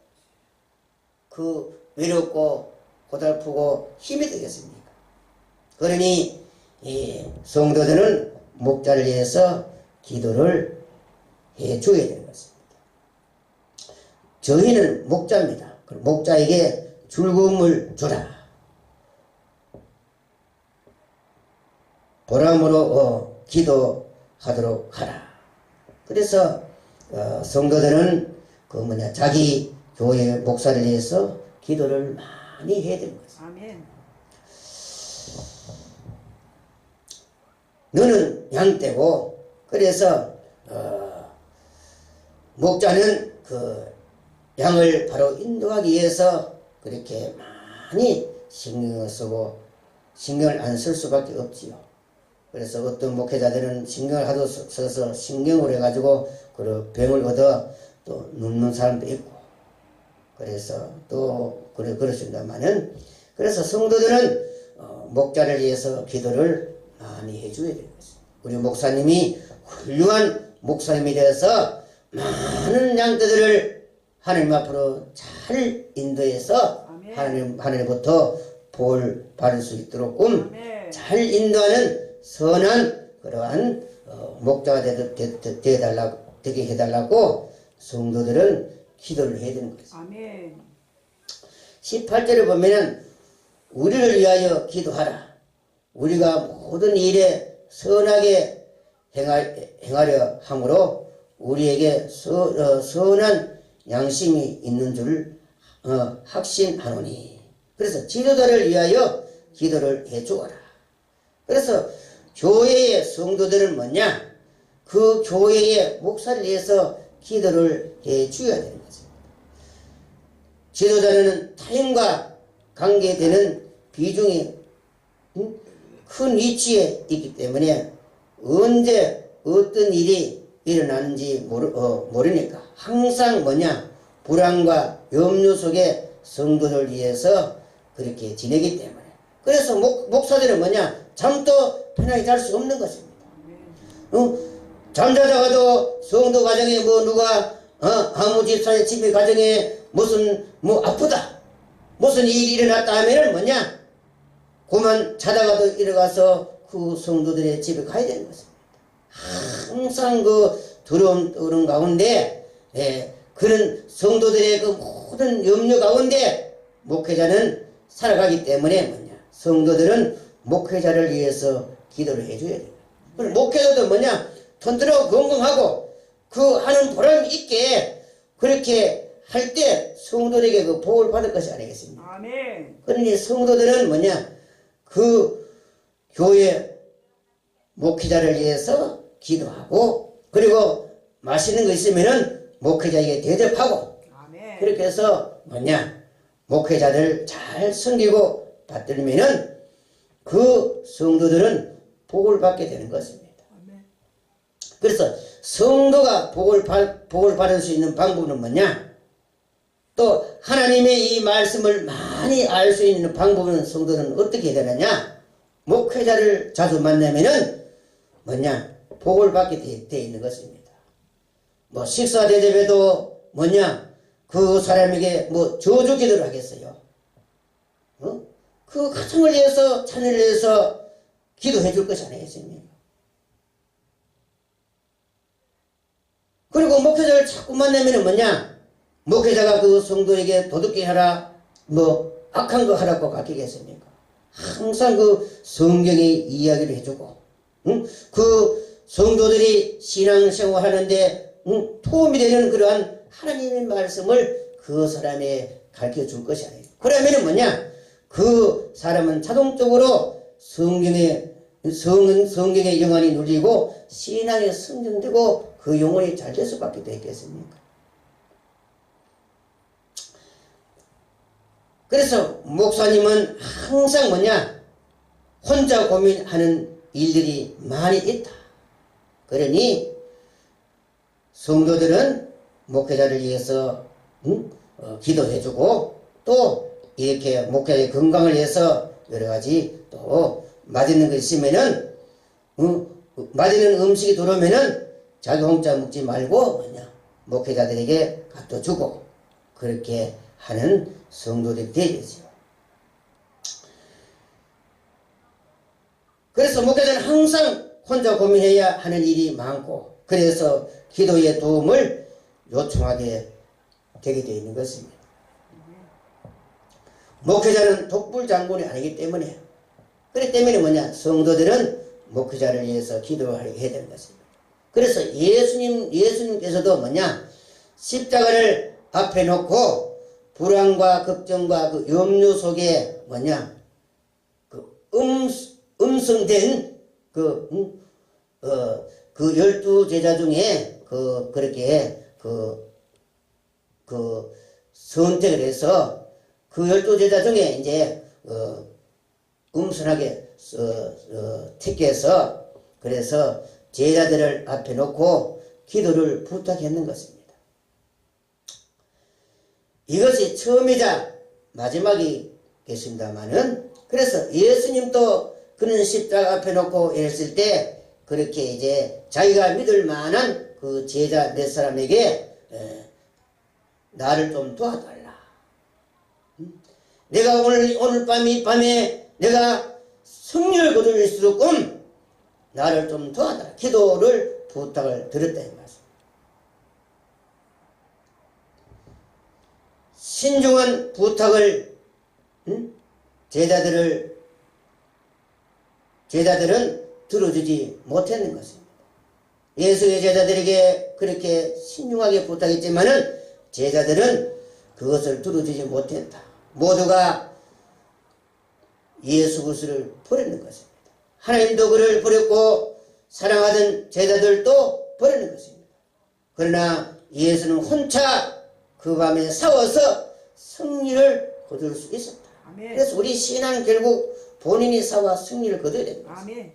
그 외롭고 고달프고 힘이 되겠습니까? 그러니 성도들은 목자를 위해서 기도를 해줘야 되는 것입니다. 저희는 목자입니다. 목자에게 즐거움을 주라. 보람으로 기도하도록 하라. 그래서 성도들은 자기 교회 목사를 위해서 기도를 많이 해야 되는 것입니다. 아멘. 너는 양떼고, 그래서 목자는 그 양을 바로 인도하기 위해서 그렇게 많이 신경을 쓰고 신경을 안 쓸 수밖에 없지요. 그래서 어떤 목회자들은 신경을 하도 써서 신경을 해가지고 그 병을 얻어 또 눕는 사람도 있고, 그래서 또 그렇습니다만은, 그래서 성도들은 목자를 위해서 기도를 많이 해줘야 되는 것입니다. 우리 목사님이 훌륭한 목사님이 되어서 많은 양떼들을 하나님 앞으로 잘 인도해서 하나님부터 볼 받을 수 있도록 잘 인도하는 선한 그러한 목자가 되게 해달라고 성도들은 기도를 해야 되는 것입니다. 아멘. 18절에 보면은 우리를 위하여 기도하라. 우리가 모든 일에 선하게 행하려 함으로 우리에게 선한 양심이 있는 줄 확신하노니. 그래서 지도자를 위하여 기도를 해주어라. 그래서 교회의 성도들은 뭐냐? 그 교회의 목사를 위해서 기도를 해줘야 되는 것입니다. 지도자는 타인과 관계되는 비중이 큰 위치에 있기 때문에 언제 어떤 일이 일어나는지 모르니까 항상 불안과 염려 속에 성도를 위해서 그렇게 지내기 때문에, 그래서 목사들은 잠도 편하게 잘 수 없는 것입니다. 잠자다가도 성도 가정에 뭐 누가 아무 집사의 집의 가정에 무슨 뭐 아프다 무슨 일이 일어났다 하면은 뭐냐 그만 자다가도 일어가서 그 성도들의 집에 가야 되는 것입니다. 항상 그 두려움 가운데 그런 성도들의 그 모든 염려 가운데 목회자는 살아가기 때문에 뭐냐 성도들은 목회자를 위해서 기도를 해줘야 돼요. 목회자도 뭐냐 튼튼하고 건강하고 그 하는 보람 있게 그렇게 할 때 성도들에게 그 복을 받을 것이 아니겠습니까? 아멘. 그러니 성도들은 뭐냐 그 교회 목회자를 위해서 기도하고 그리고 맛있는 거 있으면은 목회자에게 대접하고 아멘. 그렇게 해서 뭐냐 목회자를 잘 섬기고 받들면은 그 성도들은 복을 받게 되는 것입니다. 아멘. 그래서 성도가 복을 받을 수 있는 방법은 뭐냐 또 하나님의 이 말씀을 많이 알 수 있는 방법은 성도는 어떻게 해야 되느냐 목회자를 자주 만나면은 뭐냐 복을 받게 돼 있는 것입니다. 뭐 식사 대접에도 뭐냐 그 사람에게 뭐 저주 기도를 하겠어요. 그 가정을 위해서 자녀를 위해서 기도해 줄 것이 아니겠습니까? 그리고 목회자를 자꾸 만나면은 뭐냐 목회자가 그 성도에게 도둑질 하라 뭐 악한 거 하라고 가르치겠습니까? 항상 그 성경의 이야기를 해주고 그 성도들이 신앙생활 하는데 도움이 되는 그러한 하나님의 말씀을 그 사람에 가르쳐 줄 것이 아니에요. 그러면은 뭐냐 그 사람은 자동적으로 성경의 영혼이 눌리고 신앙에 성전되고 그 영혼이 잘 될 수밖에 되겠습니까? 그래서 목사님은 항상 뭐냐 혼자 고민하는 일들이 많이 있다. 그러니 성도들은 목회자를 위해서 기도해주고 또 이렇게 목회자의 건강을 위해서 여러가지 또 맛있는 거 있으면은 맛있는 음식이 들어오면은 자기 혼자 먹지 말고 뭐냐 목회자들에게 갖다 주고 그렇게 하는 성도들이 되겠죠. 그래서 목회자는 항상 혼자 고민해야 하는 일이 많고 그래서 기도의 도움을 요청하게 되게 되어 있는 것입니다. 목회자는 독불장군이 아니기 때문에 그렇기 때문에 뭐냐 성도들은 목회자를 위해서 기도하게 해야 되는 것입니다. 그래서 예수님께서도 뭐냐 십자가를 앞에 놓고 불안과 걱정과 그 염려 속에 뭐냐 그 음성된 그 12제자 중에 그렇게 선택을 해서 그 12제자 중에 이제 음선하게 택해서 그래서 제자들을 앞에 놓고 기도를 부탁했는 것입니다. 이것이 처음이자 마지막이겠습니다만은 그래서 예수님도 그는 십자가 앞에 놓고 했을 때 그렇게 이제 자기가 믿을 만한 그 제자 몇 사람에게 나를 좀 도와달라. 내가 오늘 밤에 내가 승리를 거둘 수 있도록 나를 좀 도와달라. 기도를 부탁을 드렸다 이 말씀. 신중한 부탁을 제자들은 들어주지 못했는 것입니다. 예수의 제자들에게 그렇게 신중하게 부탁했지만은 제자들은 그것을 들어주지 못했다. 모두가 예수 그리스도를 버리는 것입니다. 하나님도 그를 버렸고 사랑하던 제자들도 버리는 것입니다. 그러나 예수는 혼자 그 밤에 싸워서 승리를 거둘 수 있었다. 아멘. 그래서 우리 신앙은 결국 본인이 싸워 승리를 거둬야 됩니다. 아멘.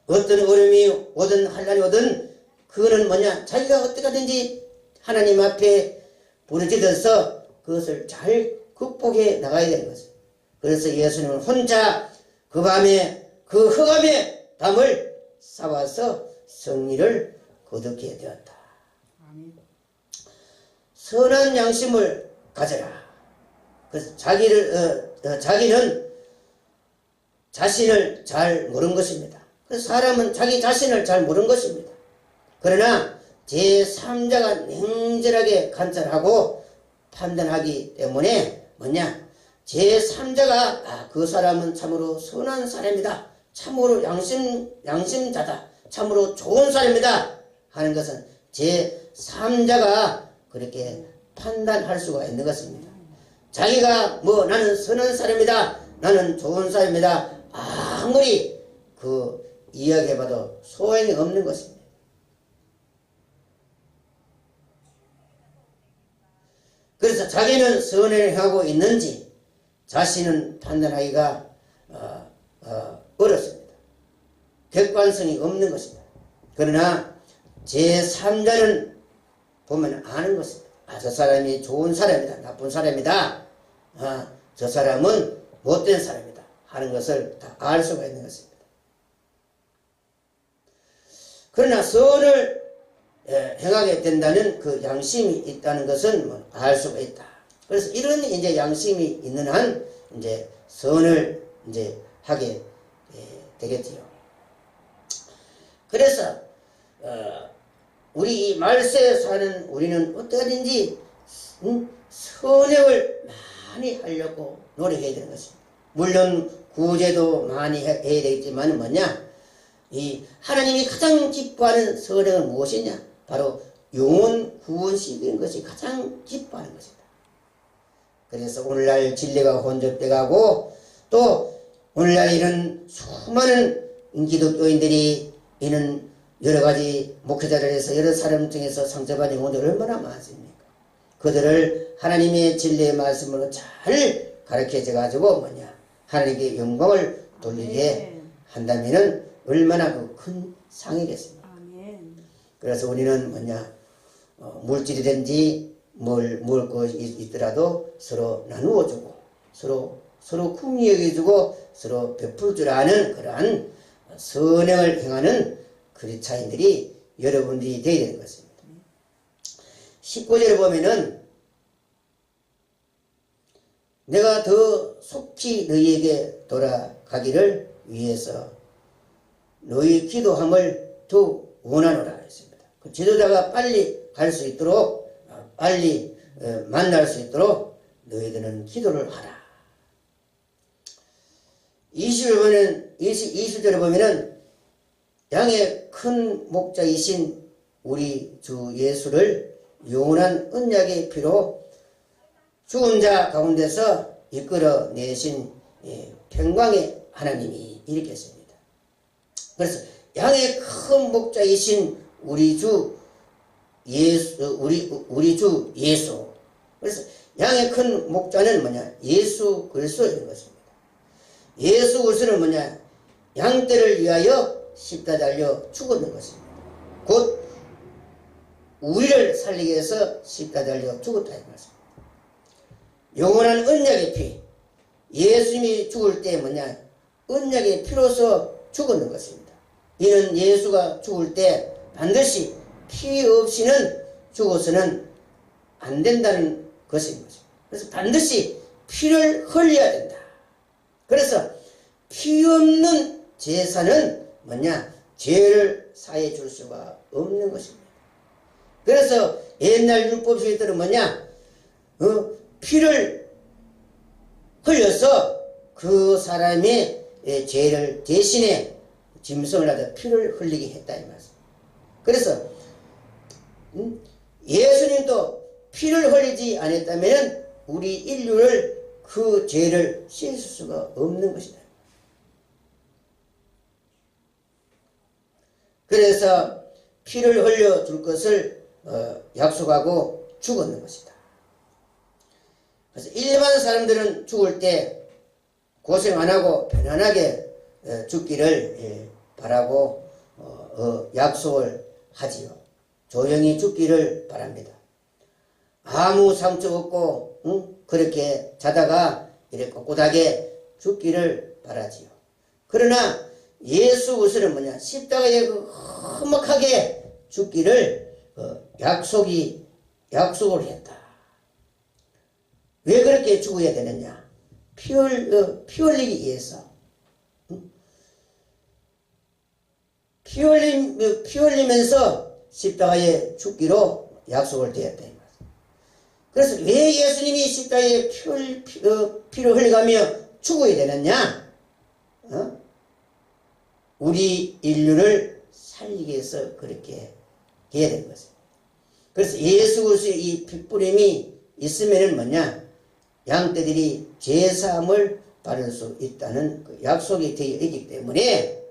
어떤 어려움이 오든 환난이 오든 그거는 뭐냐 자기가 어떻게 하든지 하나님 앞에 부르짖어서 그것을 잘 극복해 나가야 되는 것입니다. 그래서 예수님은 혼자 그 밤에 그 흑암의 밤을 싸워서 승리를 거두게 되었다. 선한 양심을 가져라. 그래서 자기는 자신을 잘 모르는 것입니다. 그래서 사람은 자기 자신을 잘 모르는 것입니다. 그러나 제3자가 냉철하게 관찰하고 판단하기 때문에 뭐냐? 제3자가 그 사람은 참으로 선한 사람이다. 참으로 양심자다. 참으로 좋은 사람이다. 하는 것은 제3자가 그렇게 판단할 수가 있는 것입니다. 자기가 나는 선한 사람이다. 나는 좋은 사람이다. 아무리 이야기해봐도 소용이 없는 것입니다. 그래서 자기는 선을 행하고 있는지 자신은 판단하기가 어렵습니다. 객관성이 없는 것입니다. 그러나 제3자는 보면 아는 것입니다. 저 사람이 좋은 사람이다. 나쁜 사람이다. 저 사람은 못된 사람이다. 하는 것을 다 알 수가 있는 것입니다. 그러나 선을 행하게 된다는 그 양심이 있다는 것은 알 수가 있다. 그래서 이런 이제 양심이 있는 한 이제 선을 이제 하게 되겠지요. 그래서 우리 이 말세에 사는 우리는 어떠한지 선행을 많이 하려고 노력해야 되는 것입니다. 물론 구제도 많이 해야 되겠지만 이 하나님이 가장 기뻐하는 선행은 무엇이냐? 바로 영혼 구원시키는 것이 가장 기뻐하는 것이다. 그래서 오늘날 진리가 혼접돼 가고 또 오늘날 이런 수많은 기독교인들이 이는 여러 가지 목회자들에서 여러 사람 중에서 상처받는 영혼들이 얼마나 많습니까? 그들을 하나님의 진리의 말씀으로 잘 가르쳐져 가지고 하나님께 영광을 돌리게 한다면은 얼마나 큰 상이겠습니까? 그래서 우리는 물질이든지 먹을 것이 있더라도 서로 나누어주고 서로 궁히 여겨주고 서로 베풀 줄 아는 그러한 선행을 행하는 그리스도인들이 여러분들이 되어야 되는 것입니다. 19절에 보면은 내가 더 속히 너희에게 돌아가기를 위해서 너희 기도함을 더 원하노라 했습니다. 그 지도자가 빨리 갈 수 있도록 빨리 만날 수 있도록 너희들은 기도를 하라. 20절에 보면은 양의 큰 목자이신 우리 주 예수를 영원한 언약의 피로 죽은 자 가운데서 이끌어내신 평강의 하나님이 이렇게 했습니다. 그래서 양의 큰 목자이신 우리 주 예수. 그래서 양의 큰 목자는 예수 그리스도인 것입니다. 예수 그리스도는 양떼를 위하여 십자가에 달려 죽었는 것입니다. 곧 우리를 살리기 위해서 십자가에 달려 죽었다 이 말씀입니다. 영원한 언약의 피. 예수님이 죽을 때 언약의 피로서 죽었는 것입니다. 이는 예수가 죽을 때 반드시 피 없이는 죽어서는 안 된다는 것인 거죠. 그래서 반드시 피를 흘려야 된다. 그래서 피 없는 제사는 죄를 사해 줄 수가 없는 것입니다. 그래서 옛날 율법주의들은 피를 흘려서 그 사람의 죄를 대신에 짐승을 하다 피를 흘리게 했다 이 말씀. 그래서 예수님도 피를 흘리지 않았다면 우리 인류를 그 죄를 씻을 수가 없는 것이다. 그래서 피를 흘려 줄 것을 약속하고 죽었는 것이다. 그래서 일반 사람들은 죽을 때 고생 안 하고 편안하게 죽기를 바라고 약속을 하지요. 조용히 죽기를 바랍니다. 아무 상처 없고 그렇게 자다가 이렇게 꼿꼿하게 죽기를 바라지요. 그러나 예수 그리스도는 뭐냐? 십자가에 험악하게 죽기를 약속을 했다. 왜 그렇게 죽어야 되느냐? 피 흘리기 위해서. 피 흘리면서 십자가에 죽기로 약속을 드렸다. 그래서 왜 예수님이 십자가에 피를 흘려가며 죽어야 되느냐? 우리 인류를 살리기 위해서 그렇게 해야 되는 것입니다. 그래서 예수 그리스도의 이 피뿌림이 있으면은 뭐냐? 양떼들이 죄사함을 받을 수 있다는 그 약속이 되어 있기 때문에,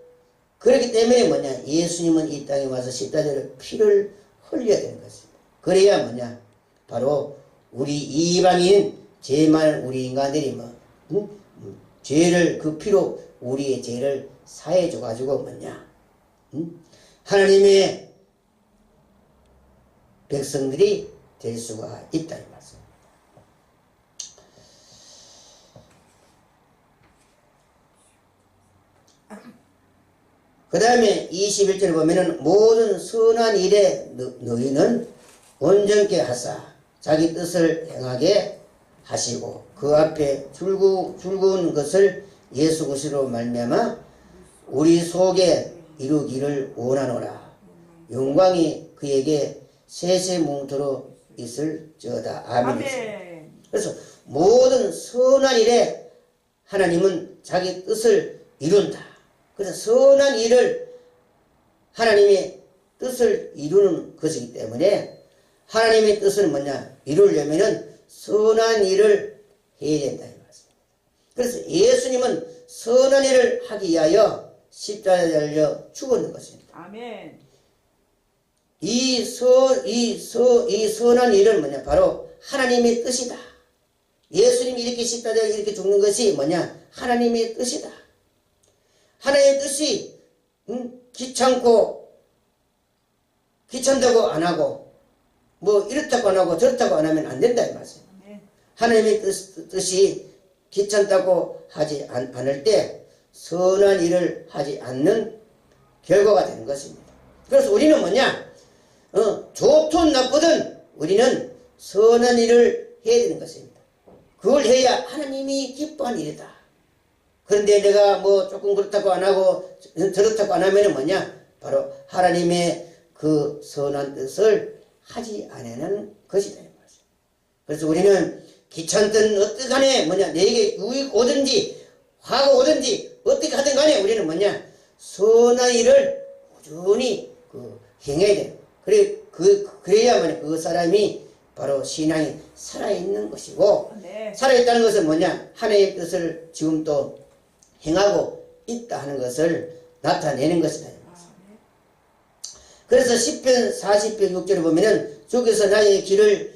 그렇기 때문에 뭐냐? 예수님은 이 땅에 와서 십자가로 피를 흘려야 되는 것입니다. 그래야 뭐냐? 바로 우리 이방인 죄 많은 우리 인간들이 죄를 그 피로 우리의 죄를 사해 줘 가지고 뭐냐? 하나님의 백성들이 될 수가 있다 이 말씀. 그 다음에 21절에 보면은 모든 선한 일에 너희는 온전케 하사 자기 뜻을 행하게 하시고 그 앞에 즐거운 것을 예수 그리스도로 말미암아 우리 속에 이루기를 원하노라. 영광이 그에게 세세뭉토록 있을지어다. 아멘. 그래서 모든 선한 일에 하나님은 자기 뜻을 이룬다. 그래서 선한 일을 하나님의 뜻을 이루는 것이기 때문에 하나님의 뜻은 뭐냐? 이루려면은 선한 일을 해야 된다 이 말씀. 그래서 예수님은 선한 일을 하기 위하여 십자가에 달려 죽었는 것입니다. 아멘. 이 선한 일은 뭐냐? 바로 하나님의 뜻이다. 예수님이 이렇게 십자가에 이렇게 죽는 것이 뭐냐? 하나님의 뜻이다. 하나님의 뜻이 귀찮다고 안 하고 뭐 이렇다고 안 하고 저렇다고 안 하면 안 된다 이 말씀. 하나님의 뜻이 귀찮다고 하지 않을 때 선한 일을 하지 않는 결과가 되는 것입니다. 그래서 우리는 뭐냐? 좋든 나쁘든 우리는 선한 일을 해야 되는 것입니다. 그걸 해야 하나님이 기뻐하는 일이다. 그런데 내가 뭐 조금 그렇다고 안 하고 저렇다고 안 하면은 뭐냐? 바로 하나님의 그 선한 뜻을 하지 않는 것이다. 그래서 우리는 귀찮든 어떻게 간에 뭐냐? 내게 유익 오든지 화가 오든지 어떻게 하든 간에 우리는 뭐냐? 선한 일을 꾸준히 행해야 돼요. 그래야만 그 사람이 바로 신앙이 살아있는 것이고, 네. 살아있다는 것은 뭐냐? 하나님의 뜻을 지금 또 행하고 있다 하는 것을 나타내는 것이다. 그래서 10편 40편 6절에 보면은 주께서 나의 길을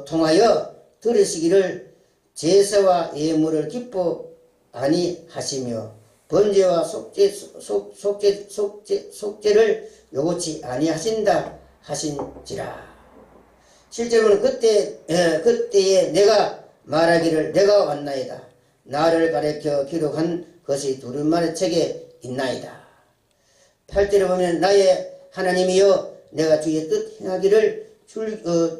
통하여 들으시기를 제사와 예물을 기뻐 아니하시며 번제와 속죄를 요구치 아니하신다 하신지라. 실제로는 그때에 내가 말하기를 내가 왔나이다. 나를 가리켜 기록한 것이 두루마리 책에 있나이다. 8절에 보면 나의 하나님이여 내가 주의 뜻 행하기를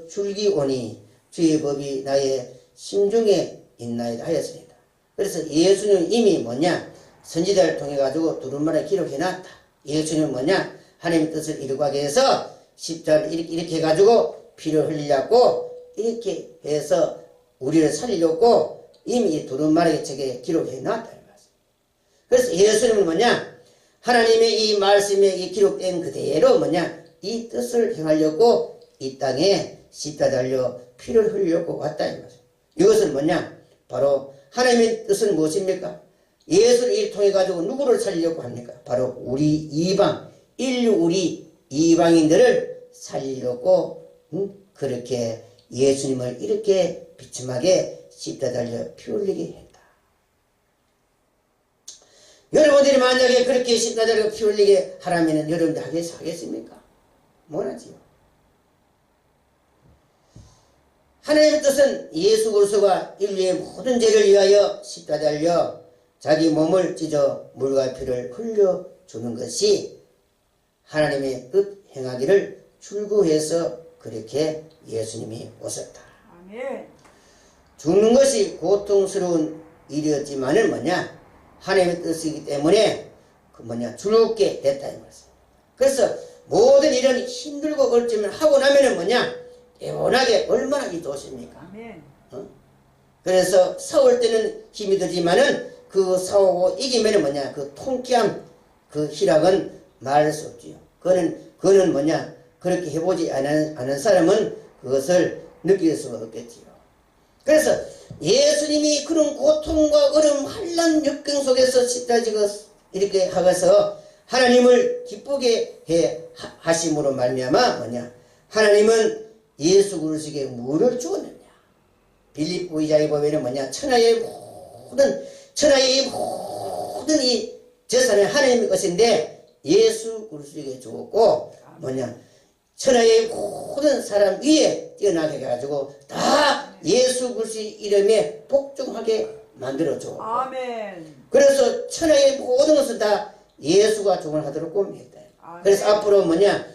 즐기오니 주의 법이 나의 심중에 있나이다 하였습니다. 그래서 예수님은 이미 뭐냐? 선지자를 통해 가지고 두루마리에 기록해놨다. 예수님은 뭐냐? 하나님의 뜻을 이루기 위해서 십자가를 이렇게 해가지고 피를 흘리려고 이렇게 해서 우리를 살리려고 이미 이 두루마리 책에 기록해놨다. 그래서 예수님은 뭐냐? 하나님의 이 말씀에 이 기록된 그대로 뭐냐? 이 뜻을 행하려고 이 땅에 십자가 달려 피를 흘리려고 왔다. 이것은 뭐냐? 바로 하나님의 뜻은 무엇입니까? 예수를 통해 가지고 누구를 살리려고 합니까? 바로 우리 이방, 인류 우리 이방인들을 살리려고 그렇게 예수님을 이렇게 비참하게 십자가 달려 피 흘리게 했다. 여러분들이 만약에 그렇게 십자가 달려 피 흘리게 하라면 여러분들 하겠습니까? 못하지요. 하나님의 뜻은 예수 그리스도가 인류의 모든 죄를 위하여 십자가 달려 자기 몸을 찢어 물과 피를 흘려주는 것이 하나님의 뜻 행하기를 출구해서 그렇게 예수님이 오셨다. 아멘. 죽는 것이 고통스러운 일이었지만은 뭐냐? 하나님의 뜻이기 때문에 죽게 됐다 이 말씀. 그래서 모든 일은 힘들고 어렵지만 하고 나면은 뭐냐? 애원하게 얼마나 좋습니까? 아멘. 그래서 싸울 때는 힘이 들지만은 그 싸우고 이기면은 뭐냐? 그 통쾌함, 그 희락은 말할 수 없지요. 그거는 뭐냐? 그렇게 해보지 않은 사람은 그것을 느낄 수가 없겠지요. 그래서 예수님이 그런 고통과 어려움, 환난 역경 속에서 시달지고 이렇게 하면서 하나님을 기쁘게 하심으로 말미암아 뭐냐? 하나님은 예수 그리스도에게 무엇을 주었느냐? 빌립보 2장에 보면은 뭐냐? 천하의 모든 이 재산은 하나님의 것인데 예수 그리스도에게 주었고 뭐냐? 천하의 모든 사람 위에 뛰어나게 해가지고 다 예수 그리스도의 이름에 복종하게 만들어 줘. 아멘. 그래서 천하의 모든 것은 다 예수가 종을하도록 꿈했다. 그래서 앞으로 뭐냐?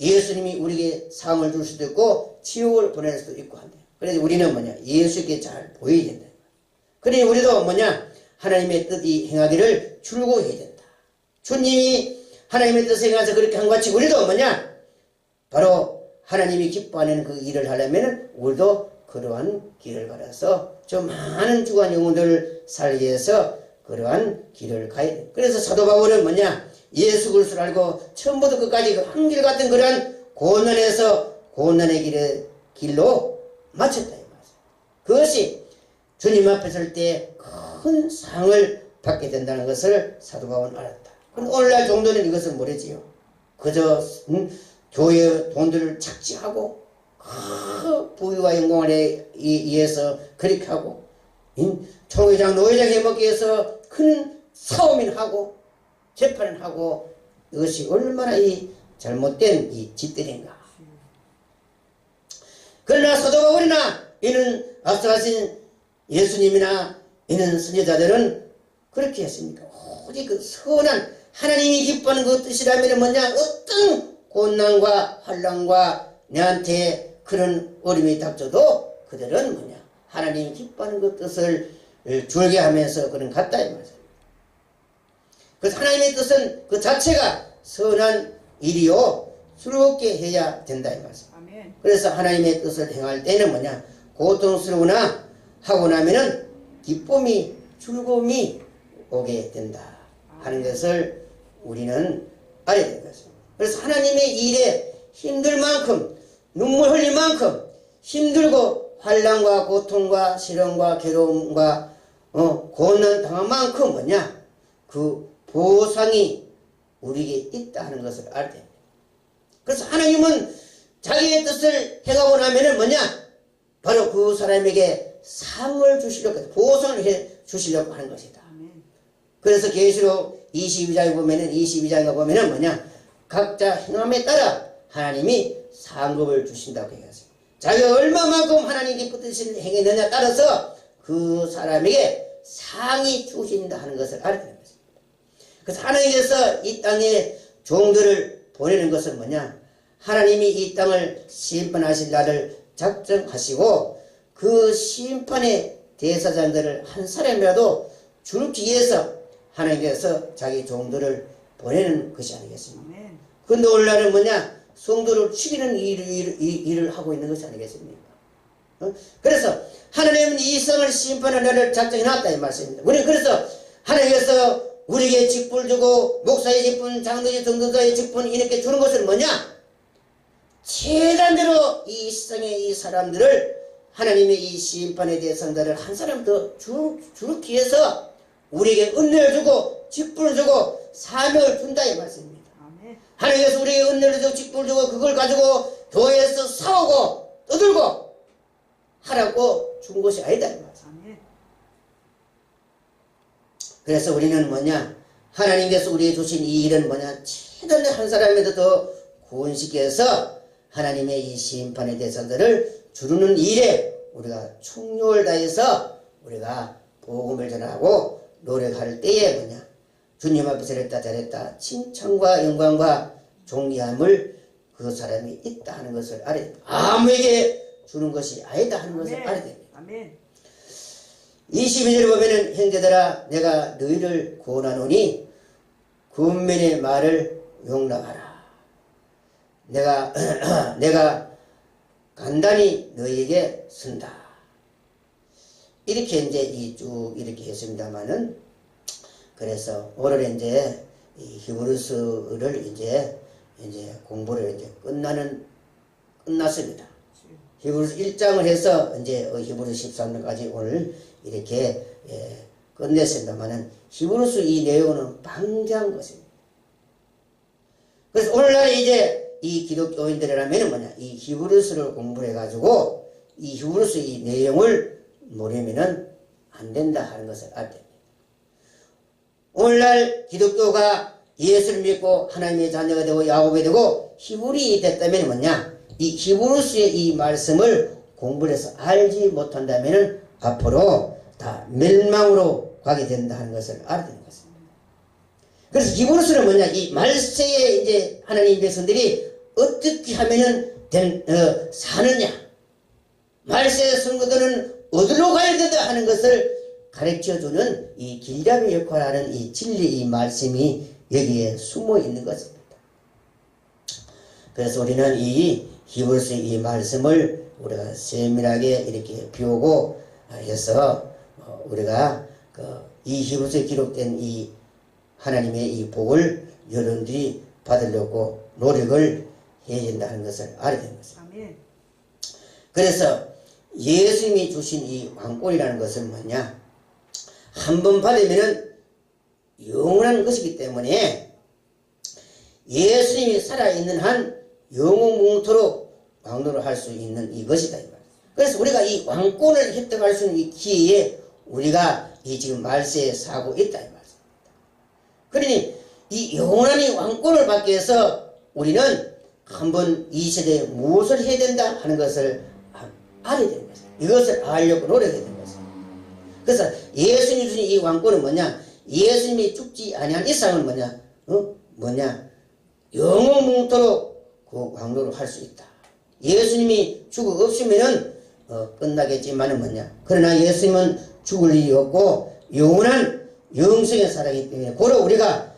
예수님이 우리에게 상을 줄 수도 있고 지옥을 보낼 수도 있고 한다. 그래서 우리는 뭐냐? 예수께 잘 보여야 된다. 그러니 우리도 뭐냐? 하나님의 뜻이 행하기를 출구해야 된다. 주님이 하나님의 뜻을 행해서 그렇게 한 것 같이 우리도 뭐냐? 바로 하나님이 기뻐하는 그 일을 하려면 우리도 그러한 길을 걸어서 저 많은 주간 영혼들을 살기 위해서 그러한 길을 가야 돼. 그래서 사도 바울은 뭐냐? 예수 그리스도를 알고 처음부터 끝까지 그 한길 같은 그러한 고난의 길로 마쳤다. 그것이 주님 앞에 설 때 큰 상을 받게 된다는 것을 사도 바울은 알았다. 오늘날 정도는 이것을 모르지요. 그저 교회 돈들을 착취하고 부유와 영광을 위해서 그렇게 하고 총회장 노회장 해먹기 위해서 큰 싸움을 하고 재판을 하고 이것이 얼마나 이 잘못된 이 짓들인가. 그러나 사도 바울이나 이는 앞서가신 예수님이나 이는 선지자들은 그렇게 했습니까? 오직 그 선한 하나님이 기뻐하는 그 뜻이라면 뭐냐? 어떤 고난과 환난과 내한테 그런 어려움이 닥쳐도 그들은 뭐냐? 하나님이 기뻐하는 그 뜻을 줄게 하면서 그런 같다 이 말이죠. 그래서 하나님의 뜻은 그 자체가 선한 일이요 즐겁게 해야 된다 이 말이죠. 그래서 하나님의 뜻을 행할 때는 뭐냐? 고통스러우나 하고 나면은 기쁨이 즐거움이 오게 된다 하는 것을 우리는 알아야 되는 것입니다. 그래서 하나님의 일에 힘들 만큼 눈물 흘릴 만큼 힘들고 환난과 고통과 시련과 괴로움과 고난 당한 만큼 뭐냐? 그 보상이 우리에게 있다 하는 것을 알아야 됩니다. 그래서 하나님은 자기의 뜻을 행하고 나면은 뭐냐? 바로 그 사람에게 상을 주시려고, 보상을 해 주시려고 하는 것이다. 그래서 계시록 22장에 보면은 뭐냐? 각자 행함에 따라 하나님이 상급을 주신다고 해서 자기가 얼마만큼 하나님 기쁘신 행했느냐에 따라서 그 사람에게 상이 주신다 하는 것을 알아야 되는 것입니다. 그래서 하나님께서 이 땅에 종들을 보내는 것은 뭐냐? 하나님이 이 땅을 심판하실 날을 작정하시고 그 심판의 대사장들을 한 사람이라도 죽기 위해서 하나님께서 자기 종들을 보내는 것이 아니겠습니까? 근데 오늘날은 뭐냐? 성도를 죽이는 일을 하고 있는 것이 아니겠습니까? 그래서 하나님은 이 세상을 심판하는 날을 작정해놨다 이 말씀입니다. 우리는 그래서 하나님께서 우리에게 직분을 주고 목사의 직분, 장로의 전도자의 직분 이렇게 주는 것은 뭐냐? 최단대로 이 세상의 이 사람들을 하나님의 이 심판의 대상자를 한 사람 더 주기 위해서 우리에게 은혜를 주고 직분을 주고 사명을 준다 이 말씀입니다. 하나님께서 우리에게 은혜를 주고 직분을 주고 그걸 가지고 교회에서 싸우고 떠들고 하라고 준 것이 아니다 이 말씀입니다. 그래서 우리는 뭐냐? 하나님께서 우리에게 주신 이 일은 뭐냐? 최단의 한 사람에도 더 구원시켜서 하나님의 이 심판의 대상자를 주르는 일에 우리가 충력을 다해서 우리가 복음을 전하고 노력할 때에 뭐냐 주님 앞에서 잘했다 칭찬과 영광과 존귀함을 그 사람이 있다 하는 것을 알아야 됩니다. 아무에게 주는 것이 아니다 하는 것을 알아야 됩니다. 아멘. 22절 보면은 형제들아 내가 너희를 구원하노니 군민의 말을 용납하라. 내가 간단히 너희에게 쓴다. 이렇게 이제 쭉 이렇게 했습니다만은 그래서 오늘 이제 이 히브리서를 이제 공부를 이제 끝났습니다. 히브리서 1장을 해서 이제 히브리서 13장까지 오늘 이렇게 끝냈습니다만은 히브리서 이 내용은 방대한 것입니다. 그래서 오늘날 이제 이 기독교인들이라면 뭐냐 이 히브리서를 공부해 가지고 이 히브리서 이 내용을 모르면은 안 된다 하는 것을 알아야 됩니다. 오늘날 기독교가 예수를 믿고 하나님의 자녀가 되고 야곱이 되고 히브리인이 됐다면 뭐냐 이 히브리서의 이 말씀을 공부해서 알지 못한다면 앞으로 다 멸망으로 가게 된다 하는 것을 알아야 되는 것입니다. 그래서 히브리서는 뭐냐 이 말세에 이제 하나님 백성들이 어떻게 하면은 사느냐 말세의 성도들은 어디로 가야 된다 하는 것을 가르쳐주는 이 길잡이 역할을 하는 이 진리 이 말씀이 여기에 숨어 있는 것입니다. 그래서 우리는 이 히브리서 이 말씀을 우리가 세밀하게 이렇게 배우고 해서 우리가 이 히브리서에 기록된 이 하나님의 이 복을 여러분들이 받으려고 노력을 해야 된다는 것을 알아야 되는 것입니다. 아멘. 그래서 예수님이 주신 이 왕권이라는 것은 뭐냐 한 번 받으면은 영원한 것이기 때문에 예수님이 살아있는 한 영원뭉토록 왕노를 할 수 있는 이것이다. 그래서 우리가 이 왕권을 획득할 수 있는 이 기회에 우리가 이 지금 말세에 사고 있다. 이 말입니다. 그러니 이 영원한 이 왕권을 받기 위해서 우리는 한번 이 시대에 무엇을 해야 된다 하는 것을 알아야 되는 것입니다. 이것을 알려고 노력해야 되는 것입니다. 그래서 예수님이 주신 이 왕권은 뭐냐 예수님이 죽지 아니한 이상은 뭐냐 영원뭉토록 그 왕노를 할 수 있다. 예수님이 죽어 없으면은 끝나겠지만은 뭐냐 그러나 예수님은 죽을 일이 없고 영원한 영생의 살아있기 때문에 고로 우리가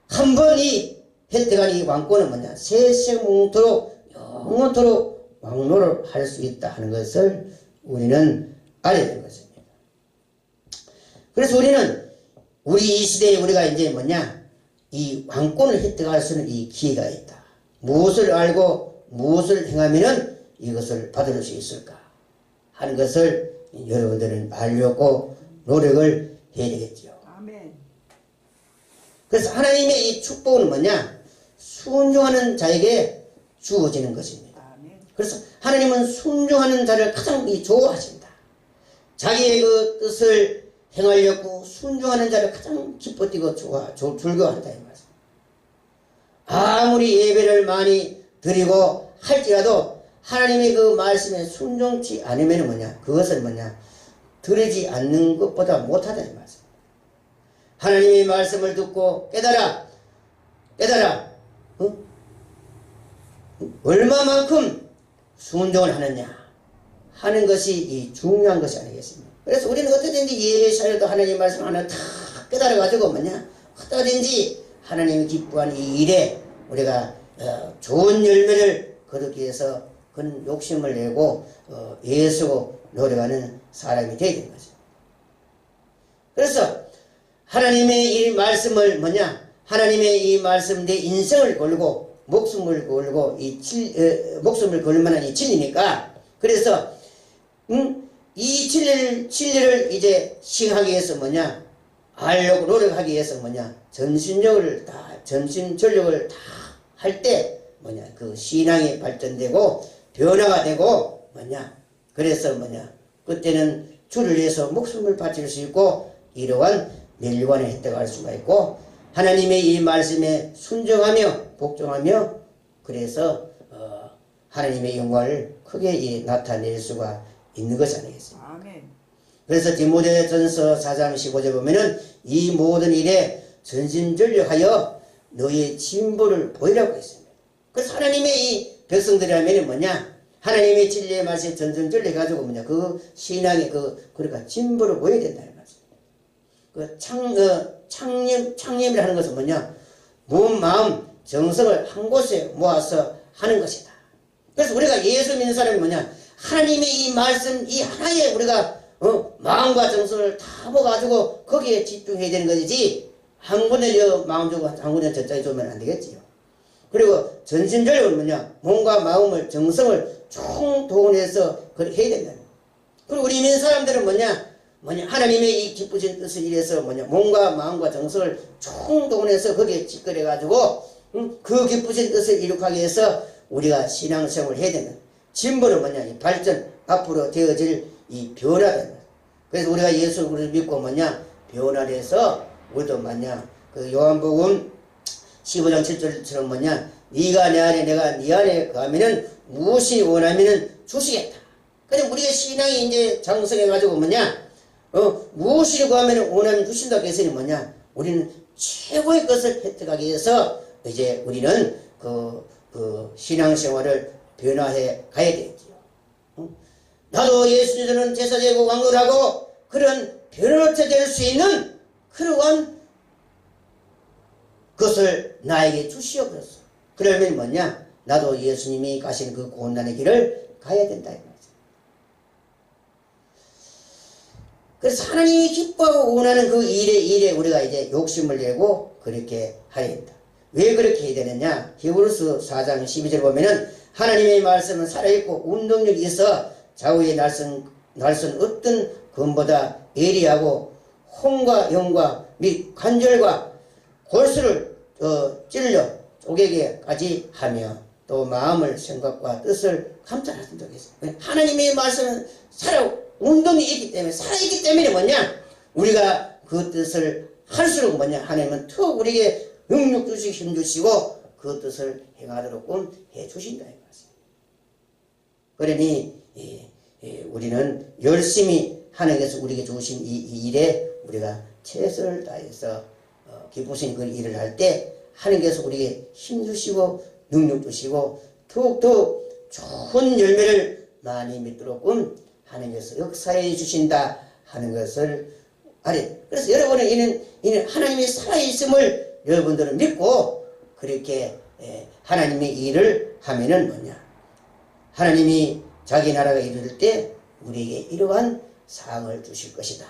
한 번이 획득한 이 왕권은 뭐냐 세세뭉토록 영원토록 왕노를 할 수 있다 하는 것을 우리는 알아야 되는 것입니다. 그래서 우리는 우리 이 시대에 우리가 이제 뭐냐 이 왕권을 획득할 수 있는 이 기회가 있다. 무엇을 알고 무엇을 행하면은 이것을 받을 수 있을까 하는 것을 여러분들은 알려고 노력을 해야 되겠죠. 아멘. 그래서 하나님의 이 축복은 뭐냐 순종하는 자에게 주어지는 것입니다. 아멘. 그래서 하나님은 순종하는 자를 가장 좋아하신다. 자기의 그 뜻을 행하려고 순종하는 자를 가장 기뻐뛰고 즐거워한다 이 말씀. 아무리 예배를 많이 드리고 할지라도 하나님의 그 말씀에 순종치 않으면 뭐냐 그것은 뭐냐 드리지 않는 것보다 못하다 이 말씀. 하나님의 말씀을 듣고 깨달아 얼마만큼 순종을 하느냐 하는 것이 이 중요한 것이 아니겠습니까? 그래서 우리는 어떻게든지 예배 시간에도 하나님 말씀 하나 다 깨달아가지고 어떠든지 하나님이 기뻐하는 이 일에 우리가 좋은 열매를 거두기 위해서 그런 욕심을 내고 애쓰고 노력하는 사람이 되어야 되는 거죠. 그래서 하나님의 이 말씀을 하나님의 이 말씀 내 인생을 걸고 목숨을 걸고 목숨을 걸 만한 이 진리니까 그래서 이 진리를 이제 시행하기 위해서 알려고 노력하기 위해서 전심전력을 다 할 때 그 신앙이 발전되고 변화가 되고 그래서 그때는 주를 위해서 목숨을 바칠 수 있고 이러한 멸류관을 획득할 수가 있고 하나님의 이 말씀에 순종하며 복종하며 그래서 하나님의 영광을 크게 나타낼 수가 있는 것이 아니겠습니까? 아멘. 그래서 디모데전서 4장 15절 보면은 이 모든 일에 전심전력하여 너의 진보를 보이라고 했습니다. 그래서 하나님의 이 백성들이라면 뭐냐? 하나님의 진리의 말씀에 전심전력해가지고 뭐냐? 그 신앙의 그러니까 진보를 보여야 된다는 말씀입니다. 창념이라 하는 것은 뭐냐? 몸, 마음, 정성을 한 곳에 모아서 하는 것이다. 그래서 우리가 예수 믿는 사람이 뭐냐? 하나님의 이 말씀, 이 하나에 우리가 마음과 정성을 다 모아가지고 거기에 집중해야 되는 것이지, 한 군데 마음 주고 한 군데 저쪽에 주면 안 되겠지요. 그리고 전심전력은 뭐냐? 몸과 마음을, 정성을 총동원해서 그렇게 해야 된다. 그리고 우리 믿는 사람들은 뭐냐? 하나님의 이 기쁘신 뜻을 위해서 몸과 마음과 정성을 총동원해서 거기에 집결해가지고 그 기쁘신 뜻을 이룩하기 위해서 우리가 신앙생활을 해야 된다. 진보는 뭐냐? 이 발전, 앞으로 되어질 이 변화다. 그래서 우리가 예수를 믿고 변화돼서 우리도 그 요한복음 15장 7절처럼 네가 내 안에 내가 네 안에 거하면은 무엇이 원하면은 주시겠다. 그래서 우리가 신앙이 이제 장성해가지고 무엇이 구하면은 원하면 주신다고 했으니 우리는 최고의 것을 획득하기 위해서 이제 우리는 그 신앙생활을 변화해 가야 되겠지요. 나도 예수님은 제사되고 왕노하고 그런 변화체 될 수 있는 그러한 것을 나에게 주시옵소서. 그러면 나도 예수님이 가신 그 고난의 길을 가야 된다. 그래서 하나님이 기뻐하고 원하는 그 일에 우리가 이제 욕심을 내고 그렇게 하야 된다. 왜 그렇게 해야 되느냐? 히브리서 4장 12절 보면은 하나님의 말씀은 살아있고 운동력이 있어 좌우의 날선 어떤 검보다 예리하고 혼과 영과 및 관절과 골수를 찔러 쪼개게까지 하며 또 마음을 생각과 뜻을 감찰하신다 했어요. 하나님의 말씀은 운동이 있기 때문에 살아있기 때문에 우리가 그 뜻을 할수록 하나님은 더 우리에게 능력 주시고 힘 주시고 그 뜻을 행하도록 해 주신다. 그러니 우리는 열심히 하나님께서 우리에게 주신 이 일에 우리가 최선을 다해서 기쁘신 그 일을 할 때 하나님께서 우리에게 힘 주시고 능력 주시고 더욱더 좋은 열매를 많이 맺도록 하나님께서 역사해 주신다 하는 것을 알아요. 그래서 여러분은 이는 하나님이 살아있음을 여러분들은 믿고 그렇게 하나님의 일을 하면은 하나님이 자기 나라가 이룰 때 우리에게 이러한 상을 주실 것이다.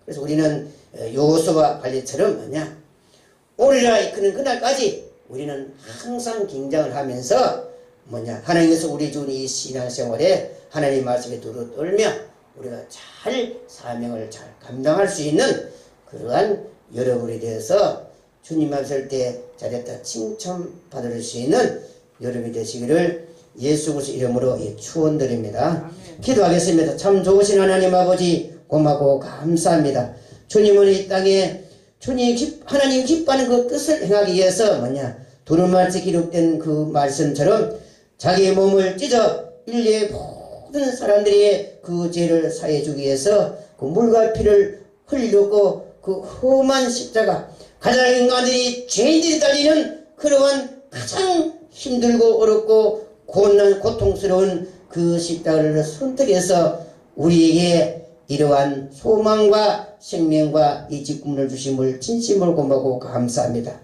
그래서 우리는 요호수아 관리처럼 오리라 이끄는 그날까지 우리는 항상 긴장을 하면서 하나님께서 우리 준 이 신앙생활에 하나님 말씀에 두루 떨며 우리가 잘 사명을 잘 감당할 수 있는 그러한 여러분에 대해서 주님 앞에 설 때 잘했다 칭찬받을 수 있는 여러분이 되시기를 예수 그리스도 이름으로 축원드립니다. 기도하겠습니다. 참 좋으신 하나님 아버지 고맙고 감사합니다. 주님은 이 땅에 하나님 기뻐하는 그 뜻을 행하기 위해서 두루마리에 기록된 그 말씀처럼 자기의 몸을 찢어 인류의 모든 사람들이 그 죄를 사해 주기 위해서 그 물과 피를 흘렸고 그 험한 십자가, 가장 인간들이 죄인들이 달리는 그러한 가장 힘들고 어렵고 고통스러운 그 십자가를 선택해서 우리에게 이러한 소망과 생명과 이 직분을 주심을 진심으로 고마워 감사합니다.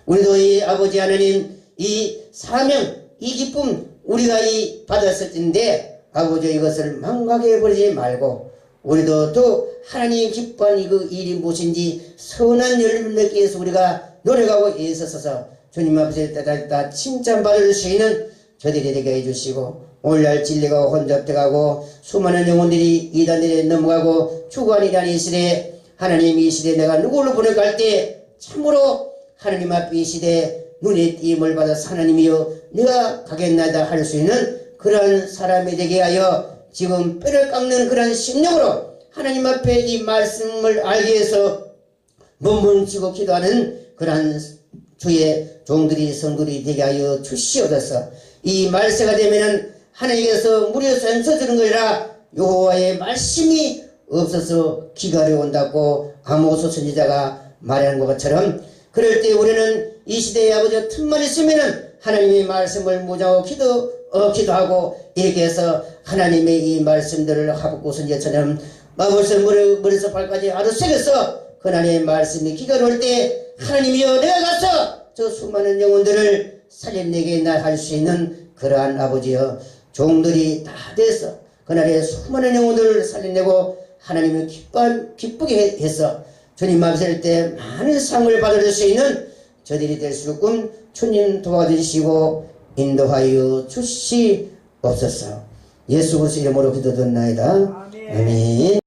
우리도 이 아버지 하나님 이 사명 이 기쁨 우리가 받았을 텐데 아버지 이것을 망각해 버리지 말고 우리도 또 하나님 기뻐하는 그 일이 무엇인지 선한 열매를 맺기 위해서 우리가 노력하고 애써서 주님 앞에 다 칭찬받을 수 있는 저들이 되게 해주시고 오늘날 진리가 혼잡돼가고 수많은 영혼들이 이단들에 넘어가고 추구하는 이단이 이 시대에 하나님 이 시대에 내가 누구를 보낼까 할 때 참으로 하나님 앞에 이 시대에 눈의 띄임을 받아서 하나님이여 내가 가겠나이다 할 수 있는 그러한 사람이 되게 하여 지금 뼈를 깎는 그러한 심령으로 하나님 앞에 이 말씀을 알기 위해서 몸부림치고 기도하는 그러한 주의 종들이 성들이 되게 하여 주시옵소서. 이 말세가 되면은 하나님께서 무료에서 써주는 것이라 여호와의 말씀이 없어서 기갈이 온다고 아모스 선지자가 말하는 것처럼 그럴 때 우리는 이 시대의 아버지 틈만 있으면은 하나님의 말씀을 무장하고 기도하고 이렇게 해서 하나님의 이 말씀들을 하복국 선지자처럼 마법서 머리에서 발까지 아주 새겨서 그 하나님의 말씀이 기가 올 때 하나님이여 내가 가서 저 수많은 영혼들을 살려내게 날 할 수 있는 그러한 아버지여 종들이 다 돼서 그날의 수많은 영혼들을 살려내고 하나님을 기쁘게 해서 주님 앞에 때 많은 상을 받을 수 있는 저들이 될 수 있고 주님 도와주시고 인도하여 주시옵소서. 예수 그리스도 이름으로 기도드립니다. 아멘.